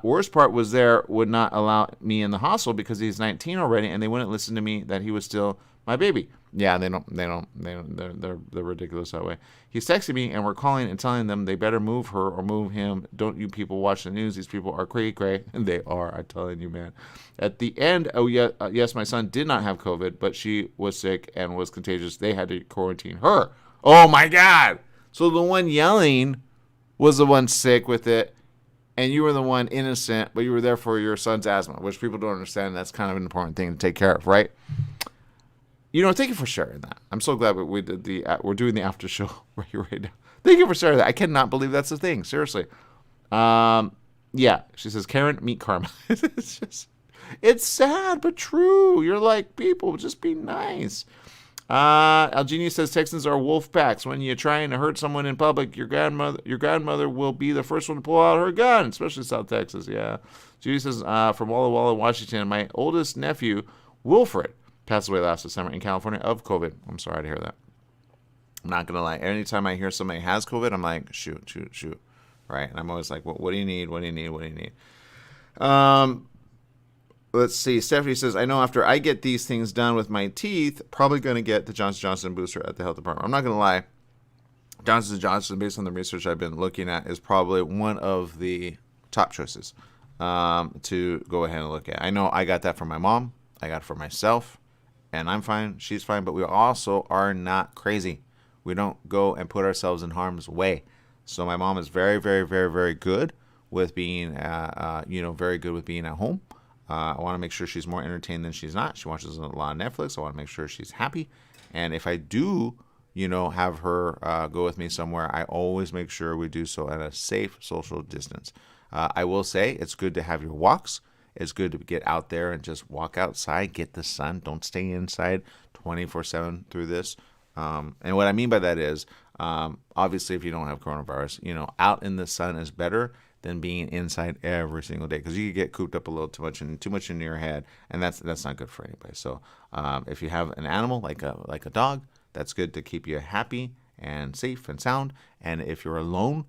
Worst part was would not allow me in the hospital because he's 19 already, and they wouldn't listen to me that he was still my baby. Yeah, they're ridiculous that way. He's texting me, and we're calling and telling them they better move her or move him. Don't you people watch the news? These people are cray-cray, and they are, I'm telling you, man. At the end, yes, my son did not have COVID, but she was sick and was contagious. They had to quarantine her. Oh, my God. So the one yelling was the one sick with it, and you were the one innocent, but you were there for your son's asthma, which people don't understand. That's kind of an important thing to take care of, right? Thank you for sharing that. I'm so glad we're doing the after show right now. Thank you for sharing that. I cannot believe that's a thing. Seriously. Yeah. She says, Karen, meet karma. It's sad, but true. You're like, people, just be nice. Algenia says Texans are wolf packs. When you're trying to hurt someone in public, your grandmother will be the first one to pull out her gun, especially South Texas. Yeah. Judy says, from Walla Walla, Washington, my oldest nephew, Wilfred, passed away last December in California of COVID. I'm sorry to hear that. I'm not going to lie. Anytime I hear somebody has COVID, I'm like, shoot. Right? And I'm always like, what do you need? What do you need? Let's see. Stephanie says, I know after I get these things done with my teeth, probably going to get the Johnson & Johnson booster at the health department. I'm not going to lie. Johnson & Johnson, based on the research I've been looking at, is probably one of the top choices to go ahead and look at. I know I got that from my mom. I got it for myself. And I'm fine, she's fine, but we also are not crazy. We don't go and put ourselves in harm's way. So my mom is very, very, very, very good with being, very good with being at home. I want to make sure she's more entertained than she's not. She watches a lot of Netflix. I want to make sure she's happy. And if I do, have her go with me somewhere, I always make sure we do so at a safe social distance. I will say it's good to have your walks. It's good to get out there and just walk outside, get the sun. Don't stay inside 24/7 through this. And what I mean by that is, obviously, if you don't have coronavirus, out in the sun is better than being inside every single day, because you could get cooped up a little too much in your head, and that's not good for anybody. So if you have an animal like a dog, that's good to keep you happy and safe and sound. And if you're alone,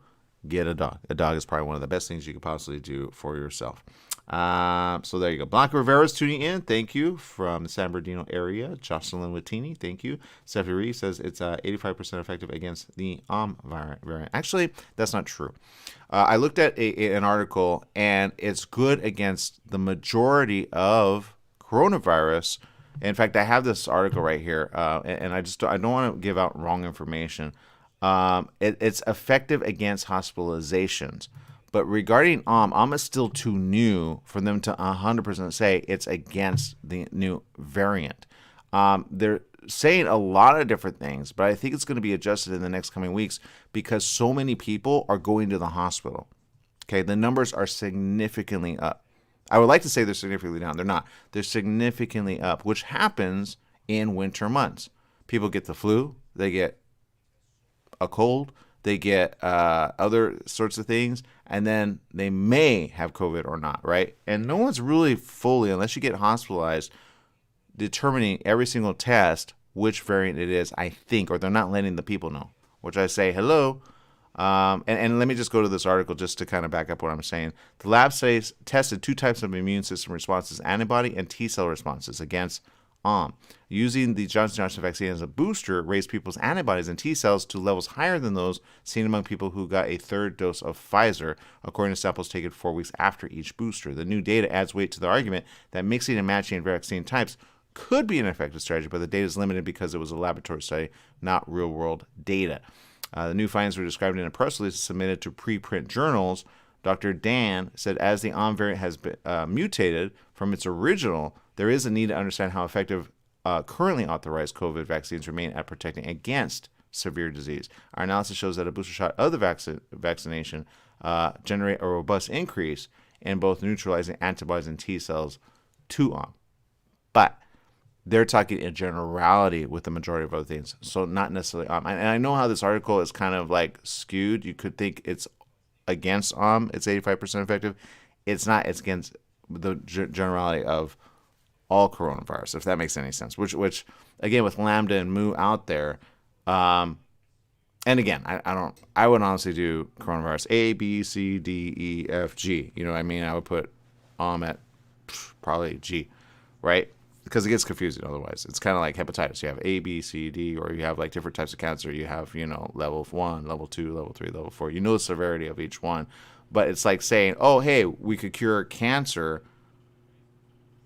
get a dog. A dog is probably one of the best things you could possibly do for yourself. So there you go. Blanca Rivera's tuning in. Thank you. From the San Bernardino area. Jocelyn Watini. Thank you. Stephanie Reed says it's 85% effective against the variant. Actually, that's not true. I looked at an article, and it's good against the majority of coronavirus. In fact, I have this article right here, and I don't want to give out wrong information. It's effective against hospitalizations. But regarding is still too new for them to 100% say it's against the new variant. They're saying a lot of different things, but I think it's going to be adjusted in the next coming weeks because so many people are going to the hospital. Okay, the numbers are significantly up. I would like to say they're significantly down. They're not. They're significantly up, which happens in winter months. People get the flu. They get a cold. They get other sorts of things, and then they may have COVID or not, right? And no one's really fully, unless you get hospitalized, determining every single test which variant it is, I think, or they're not letting the people know, which I say, hello. And let me just go to this article just to kind of back up what I'm saying. The lab tested two types of immune system responses, antibody and T-cell responses against using the Johnson & Johnson vaccine as a booster raised people's antibodies and T cells to levels higher than those seen among people who got a third dose of Pfizer, according to samples taken 4 weeks after each booster. The new data adds weight to the argument that mixing and matching vaccine types could be an effective strategy, but the data is limited because it was a laboratory study, not real-world data. The new findings were described in a press release submitted to preprint journals. Dr. Dan said as the variant has been mutated from its original, there is a need to understand how effective currently authorized COVID vaccines remain at protecting against severe disease. Our analysis shows that a booster shot of the vaccination generate a robust increase in both neutralizing antibodies and T cells to But they're talking in generality with the majority of other things, so not necessarily And I know how this article is kind of like skewed. You could think it's against it's 85% effective. It's not. It's against the generality of all coronavirus, if that makes any sense. Which again, with Lambda and Mu out there, and again, I would honestly do coronavirus A, B, C, D, E, F, G. You know what I mean? I would put at probably G, right? because it gets confusing otherwise. It's kind of like hepatitis. You have A, B, C, D, or you have like different types of cancer. You have, level 1, level 2, level 3, level 4. You know the severity of each one. But it's like saying, oh, hey, we could cure cancer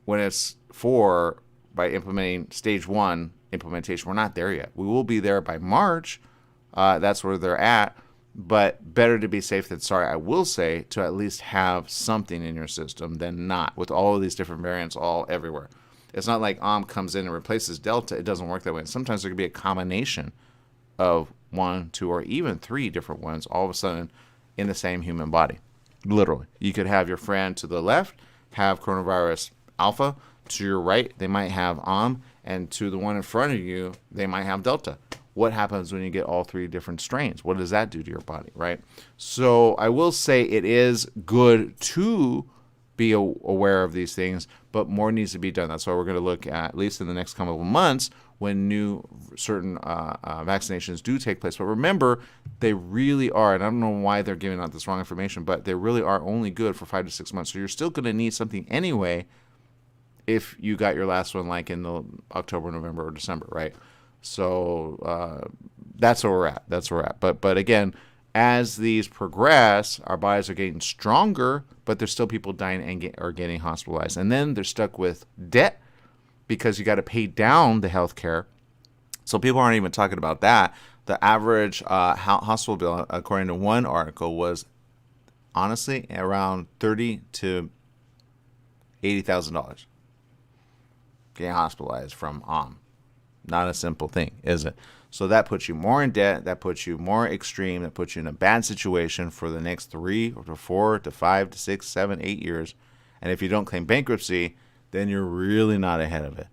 when it's 4 by implementing stage 1 implementation. We're not there yet. We will be there by March. That's where they're at. But better to be safe than sorry, I will say, to at least have something in your system than not, with all of these different variants all everywhere. It's not like comes in and replaces Delta. It doesn't work that way. And sometimes there could be a combination of 1, 2, or even 3 different ones all of a sudden in the same human body. Literally. You could have your friend to the left have coronavirus alpha. To your right, they might have and to the one in front of you, they might have Delta. What happens when you get all 3 different strains? What does that do to your body, right? So I will say it is good to be aware of these things, but more needs to be done. That's why we're going to look at least in the next couple of months, when new certain vaccinations do take place. But remember, they really are, and I don't know why they're giving out this wrong information, but they really are only good for 5 to 6 months. So you're still going to need something anyway if you got your last one like in the October, November, or December, right? So that's where we're at. But again, as these progress, our bodies are getting stronger, but there's still people dying and or getting hospitalized. And then they're stuck with debt because you got to pay down the health care. So people aren't even talking about that. The average hospital bill, according to one article, was honestly around $30,000 to $80,000 getting hospitalized from Not a simple thing, is it? So that puts you more in debt. That puts you more extreme. That puts you in a bad situation for the next 3 to 4 to 5 to 6, 7, 8 years. And if you don't claim bankruptcy, then you're really not ahead of it.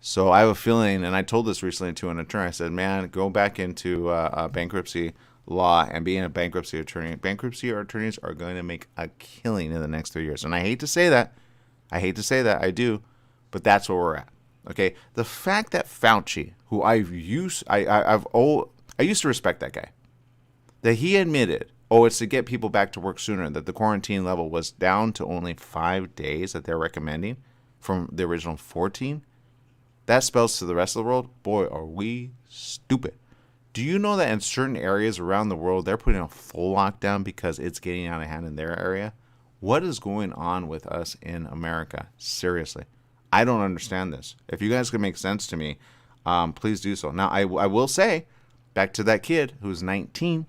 So I have a feeling, and I told this recently to an attorney, I said, man, go back into bankruptcy law and being a bankruptcy attorney. Bankruptcy attorneys are going to make a killing in the next 3 years. And I hate to say that. I do. But that's where we're at. Okay, the fact that Fauci, who I used to respect that guy, that he admitted, it's to get people back to work sooner, that the quarantine level was down to only 5 days that they're recommending from the original 14. That spells to the rest of the world, boy, are we stupid. Do you know that in certain areas around the world, they're putting a full lockdown because it's getting out of hand in their area? What is going on with us in America? Seriously. I don't understand this. If you guys can make sense to me, please do so. Now, I will say, back to that kid who's 19,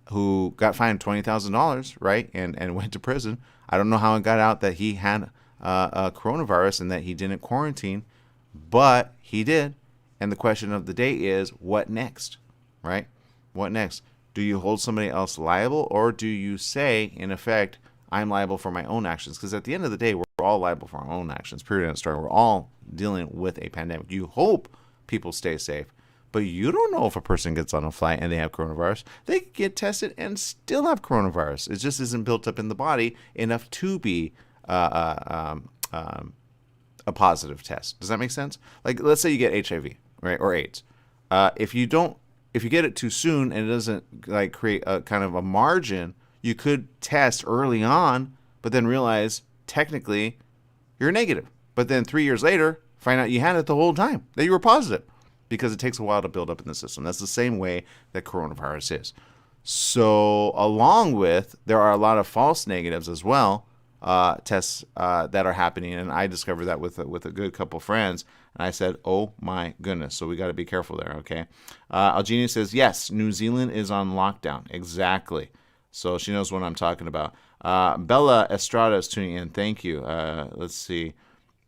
who got fined $20,000, right, and went to prison. I don't know how it got out that he had a coronavirus and that he didn't quarantine, but he did. And the question of the day is, what next, right? What next? Do you hold somebody else liable, or do you say, in effect, I'm liable for my own actions? Because at the end of the day, we're all liable for our own actions, period, end story. We're all dealing with a pandemic. You hope people stay safe, but you don't know if a person gets on a flight and they have coronavirus. They could get tested and still have coronavirus. It just isn't built up in the body enough to be a positive test. Does that make sense? Like, let's say you get HIV, right, or AIDS. If you get it too soon and it doesn't like create a kind of a margin, you could test early on, but then realize technically you're negative. But then 3 years later, find out you had it the whole time, that you were positive, because it takes a while to build up in the system. That's the same way that coronavirus is. So along with, there are a lot of false negatives as well, tests that are happening. And I discovered that with a good couple friends. And I said, oh my goodness. So we got to be careful there, okay? Algenia says, yes, New Zealand is on lockdown. Exactly. So she knows what I'm talking about. Bella Estrada is tuning in. Thank you. Let's see.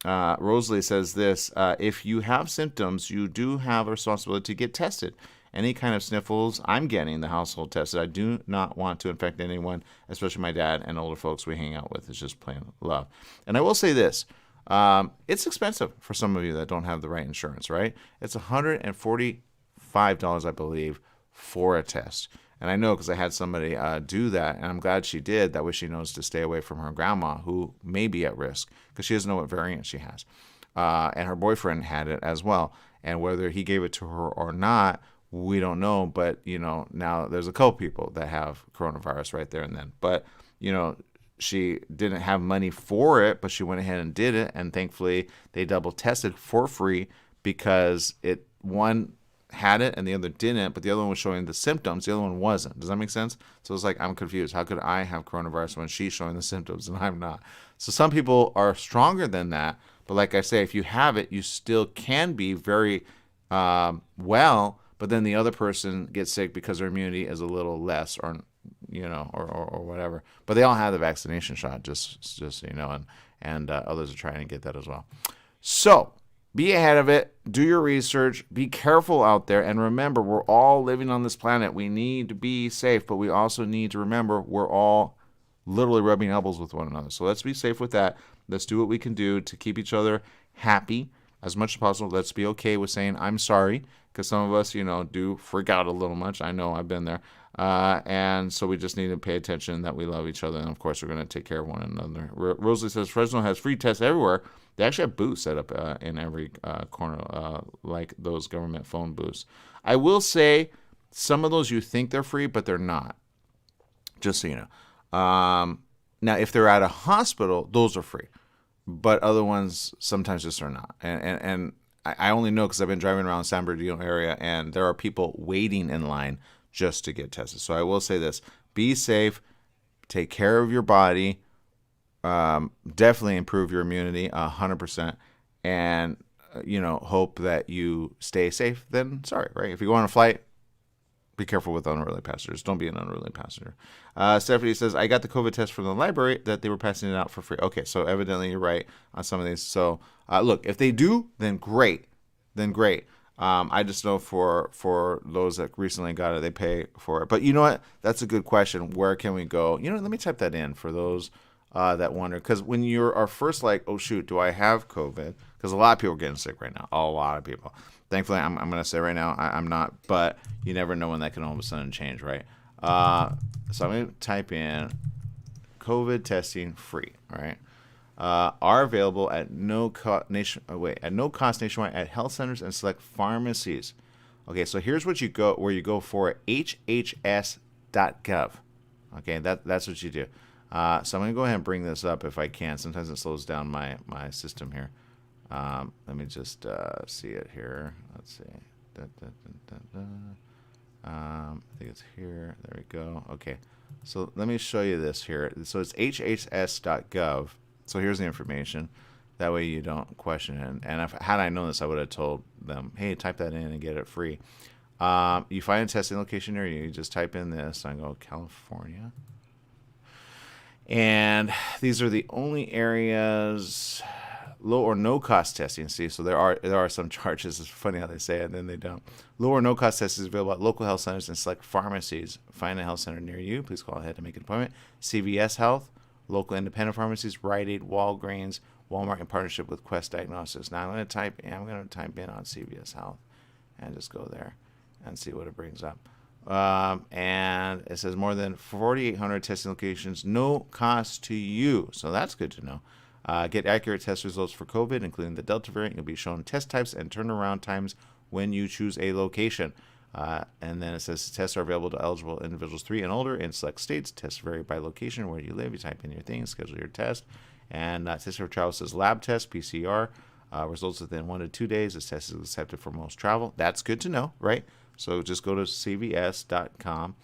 Rosalie says this. If you have symptoms, you do have a responsibility to get tested. Any kind of sniffles, I'm getting the household tested. I do not want to infect anyone, especially my dad and older folks we hang out with. It's just plain love. And I will say this. It's expensive for some of you that don't have the right insurance, right? It's $145, I believe, for a test. And I know because I had somebody do that, and I'm glad she did. That way she knows to stay away from her grandma, who may be at risk, because she doesn't know what variant she has. And her boyfriend had it as well. And whether he gave it to her or not, we don't know. But, now there's a couple people that have coronavirus right there and then. But, she didn't have money for it, but she went ahead and did it. And thankfully, they double tested for free because one had it and the other didn't, but the other one was showing the symptoms. The other one wasn't. Does that make sense? So it's like, I'm confused. How could I have coronavirus when she's showing the symptoms and I'm not? So some people are stronger than that. But like I say, if you have it, you still can be very well, but then the other person gets sick because their immunity is a little less, or or whatever. But they all have the vaccination shot, just so you know, and others are trying to get that as well. So be ahead of it. Do your research. Be careful out there, and remember, we're all living on this planet. We need to be safe, but we also need to remember we're all literally rubbing elbows with one another. So let's be safe with that. Let's do what we can do to keep each other happy as much as possible. Let's be okay with saying I'm sorry, because some of us, do freak out a little much. I know I've been there. And so we just need to pay attention that we love each other. And of course, we're going to take care of one another. Rosalie says Fresno has free tests everywhere. They actually have booths set up in every corner, like those government phone booths. I will say some of those you think they're free, but they're not. Just so you know. Now, if they're at a hospital, those are free. But other ones sometimes just are not. And I only know because I've been driving around San Bernardino area, and there are people waiting in line just to get tested. So I will say this: be safe, take care of your body, definitely improve your immunity 100%, and hope that you stay safe. Then sorry, right? If you go on a flight, be careful with unruly passengers. Don't be an unruly passenger. Stephanie says, I got the COVID test from the library that they were passing it out for free. Okay, so evidently you're right on some of these. So look, if they do, then great. I just know for those that recently got it, they pay for it. But you know what? That's a good question. Where can we go? Let me type that in for those that wonder. Because when you are first like, oh, shoot, do I have COVID? Because a lot of people are getting sick right now. A lot of people. Thankfully, I'm going to say right now, I'm not. But you never know when that can all of a sudden change, right? So I'm going to type in COVID testing free, right? Are available at no cost nationwide at health centers and select pharmacies. Okay, so here's where you go for it, hhs.gov. Okay, that's what you do. So I'm going to go ahead and bring this up if I can. Sometimes it slows down my system here. Let me just see it here. Let's see. I think it's here. There we go. Okay, so let me show you this here. So it's hhs.gov. So here's the information. That way you don't question it. And had I known this, I would have told them, hey, type that in and get it free. You find a testing location near you. You just type in this. I go California. And these are the only areas low or no cost testing. See, so there are some charges. It's funny how they say it and then they don't. Low or no cost testing is available at local health centers and select pharmacies. Find a health center near you. Please call ahead to make an appointment. CVS Health, local independent pharmacies, Rite Aid, Walgreens, Walmart in partnership with Quest Diagnostics. Now I'm going to type in on CVS Health and just go there and see what it brings up. And it says more than 4,800 testing locations, no cost to you. So that's good to know. Get accurate test results for COVID, including the Delta variant. You'll be shown test types and turnaround times when you choose a location. And then it says tests are available to eligible individuals 3 and older in select states. Tests vary by location where you live. You type in your thing, schedule your test. And test for travel says lab test, PCR. Results within 1 to 2 days. This test is accepted for most travel. That's good to know, right? So just go to cvs.com.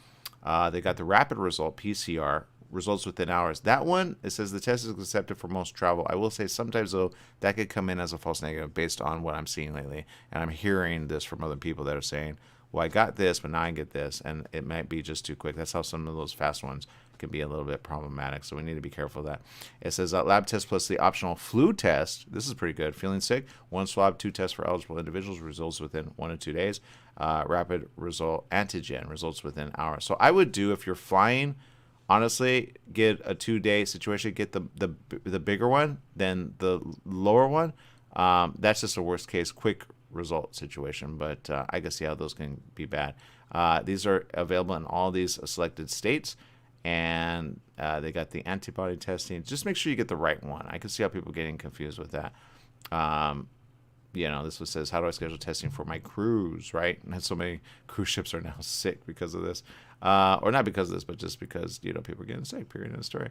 They got the rapid result, PCR, results within hours. That one, it says the test is accepted for most travel. I will say sometimes, though, that could come in as a false negative based on what I'm seeing lately. And I'm hearing this from other people that are saying, well, I got this, but now I get this. And it might be just too quick. That's how some of those fast ones can be a little bit problematic. So we need to be careful of that. It says lab test plus the optional flu test. This is pretty good. Feeling sick? 1 swab, 2 tests for eligible individuals. Results within 1 to 2 days. Rapid result antigen. Results within hours. So I would do, if you're flying, honestly, get a 2-day situation. Get the bigger one than the lower one. That's just a worst case quick result situation. But I can see how those can be bad. These are available in all these selected states. And they got the antibody testing. Just make sure you get the right one. I can see how people are getting confused with that. This one says, how do I schedule testing for my cruise, right? And so many cruise ships are now sick because of this. or not because of this, but just because, people are getting sick, period, in the story.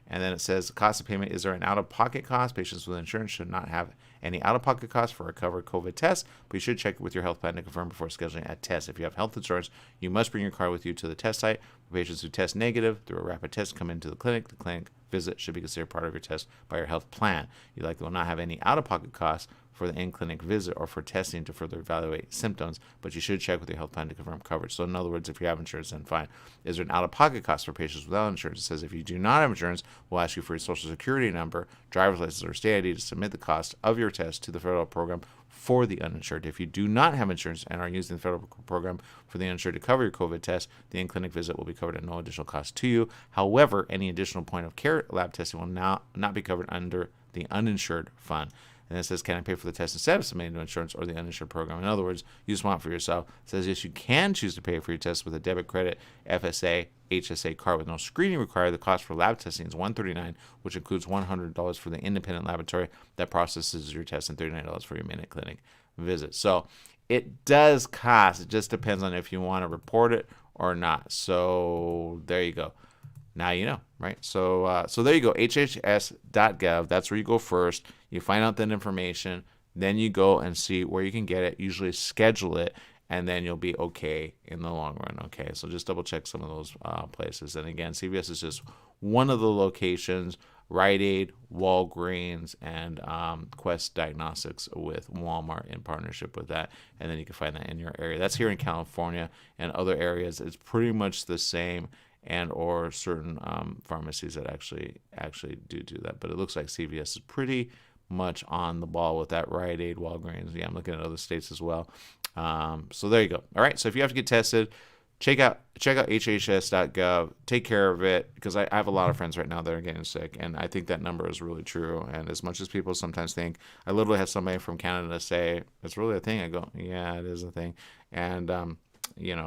And then it says, cost of payment, is there an out-of-pocket cost? Patients with insurance should not have any out-of-pocket costs for a covered COVID test, but you should check with your health plan to confirm before scheduling a test. If you have health insurance, you must bring your card with you to the test site. For patients who test negative through a rapid test, come into the clinic. The clinic visit should be considered part of your test by your health plan. You likely will not have any out-of-pocket costs for the in-clinic visit or for testing to further evaluate symptoms, but you should check with your health plan to confirm coverage. So in other words, if you have insurance, then fine. Is there an out-of-pocket cost for patients without insurance? It says if you do not have insurance, we'll ask you for your social security number, driver's license, or state ID to submit the cost of your test to the federal program for the uninsured. If you do not have insurance and are using the federal program for the uninsured to cover your COVID test, the in-clinic visit will be covered at no additional cost to you. However, any additional point of care lab testing will not be covered under the uninsured fund. And it says, can I pay for the test instead of submitting to insurance or the uninsured program? In other words, you just want it for yourself. It says, yes, you can choose to pay for your test with a debit, credit, FSA, HSA card with no screening required. The cost for lab testing is $139, which includes $100 for the independent laboratory that processes your test and $39 for your minute clinic visit. So it does cost. It just depends on if you want to report it or not. So there you go. Now you know, right? So there you go, hhs.gov. That's where you go first. You find out that information. Then you go and see where you can get it. Usually schedule it, and then you'll be okay in the long run, okay? So just double check some of those places. And again, CVS is just one of the locations. Rite Aid, Walgreens, and Quest Diagnostics with Walmart in partnership with that. And then you can find that in your area. That's here in California and other areas. It's pretty much the same, and or certain pharmacies that actually do that. But it looks like CVS is pretty much on the ball with that. Rite Aid, Walgreens. Yeah, I'm looking at other states as well. So there you go. All right, so if you have to get tested, check out hhs.gov. Take care of it, because I have a lot of friends right now that are getting sick, and I think that number is really true. And as much as people sometimes think, I literally had somebody from Canada say, it's really a thing. I go, yeah, it is a thing. And,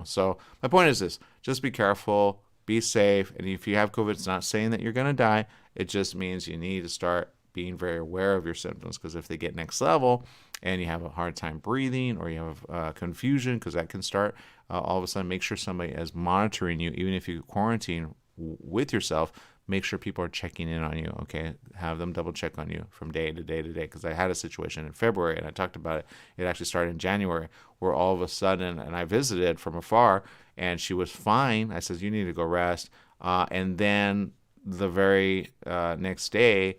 so my point is this, just be careful. Be safe. And if you have COVID, it's not saying that you're going to die. It just means you need to start being very aware of your symptoms, because if they get next level and you have a hard time breathing, or you have confusion, because that can start all of a sudden, make sure somebody is monitoring you. Even if you quarantine with yourself, make sure people are checking in on you, okay? Have them double check on you from day to day to day, because I had a situation in February, and I talked about it. It actually started in January, where all of a sudden, and I visited from afar, and she was fine. I said, you need to go rest. And then the very next day,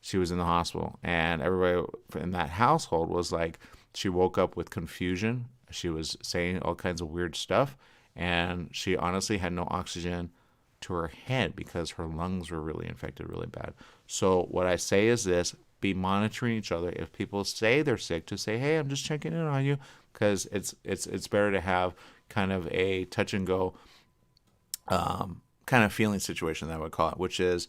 she was in the hospital. And everybody in that household was like, she woke up with confusion. She was saying all kinds of weird stuff. And she honestly had no oxygen to her head because her lungs were really infected really bad. So what I say is this, be monitoring each other. If people say they're sick, just say, hey, I'm just checking in on you, because it's better to have kind of a touch and go kind of feeling situation, that I would call it, which is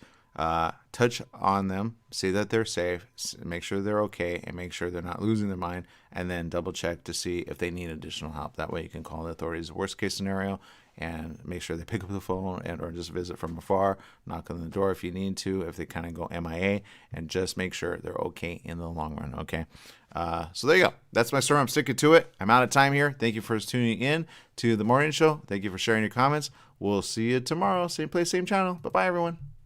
touch on them, see that they're safe, make sure they're okay, and make sure they're not losing their mind, and then double check to see if they need additional help. That way you can call the authorities, worst case scenario, and make sure they pick up the phone and or just visit from afar, knock on the door if you need to, if they kind of go MIA, and just make sure they're okay in the long run, okay? So there you go. That's my story. I'm sticking to it. I'm out of time here. Thank you for tuning in to the morning show. Thank you for sharing your comments. We'll see you tomorrow. Same place, same channel. Bye-bye, everyone.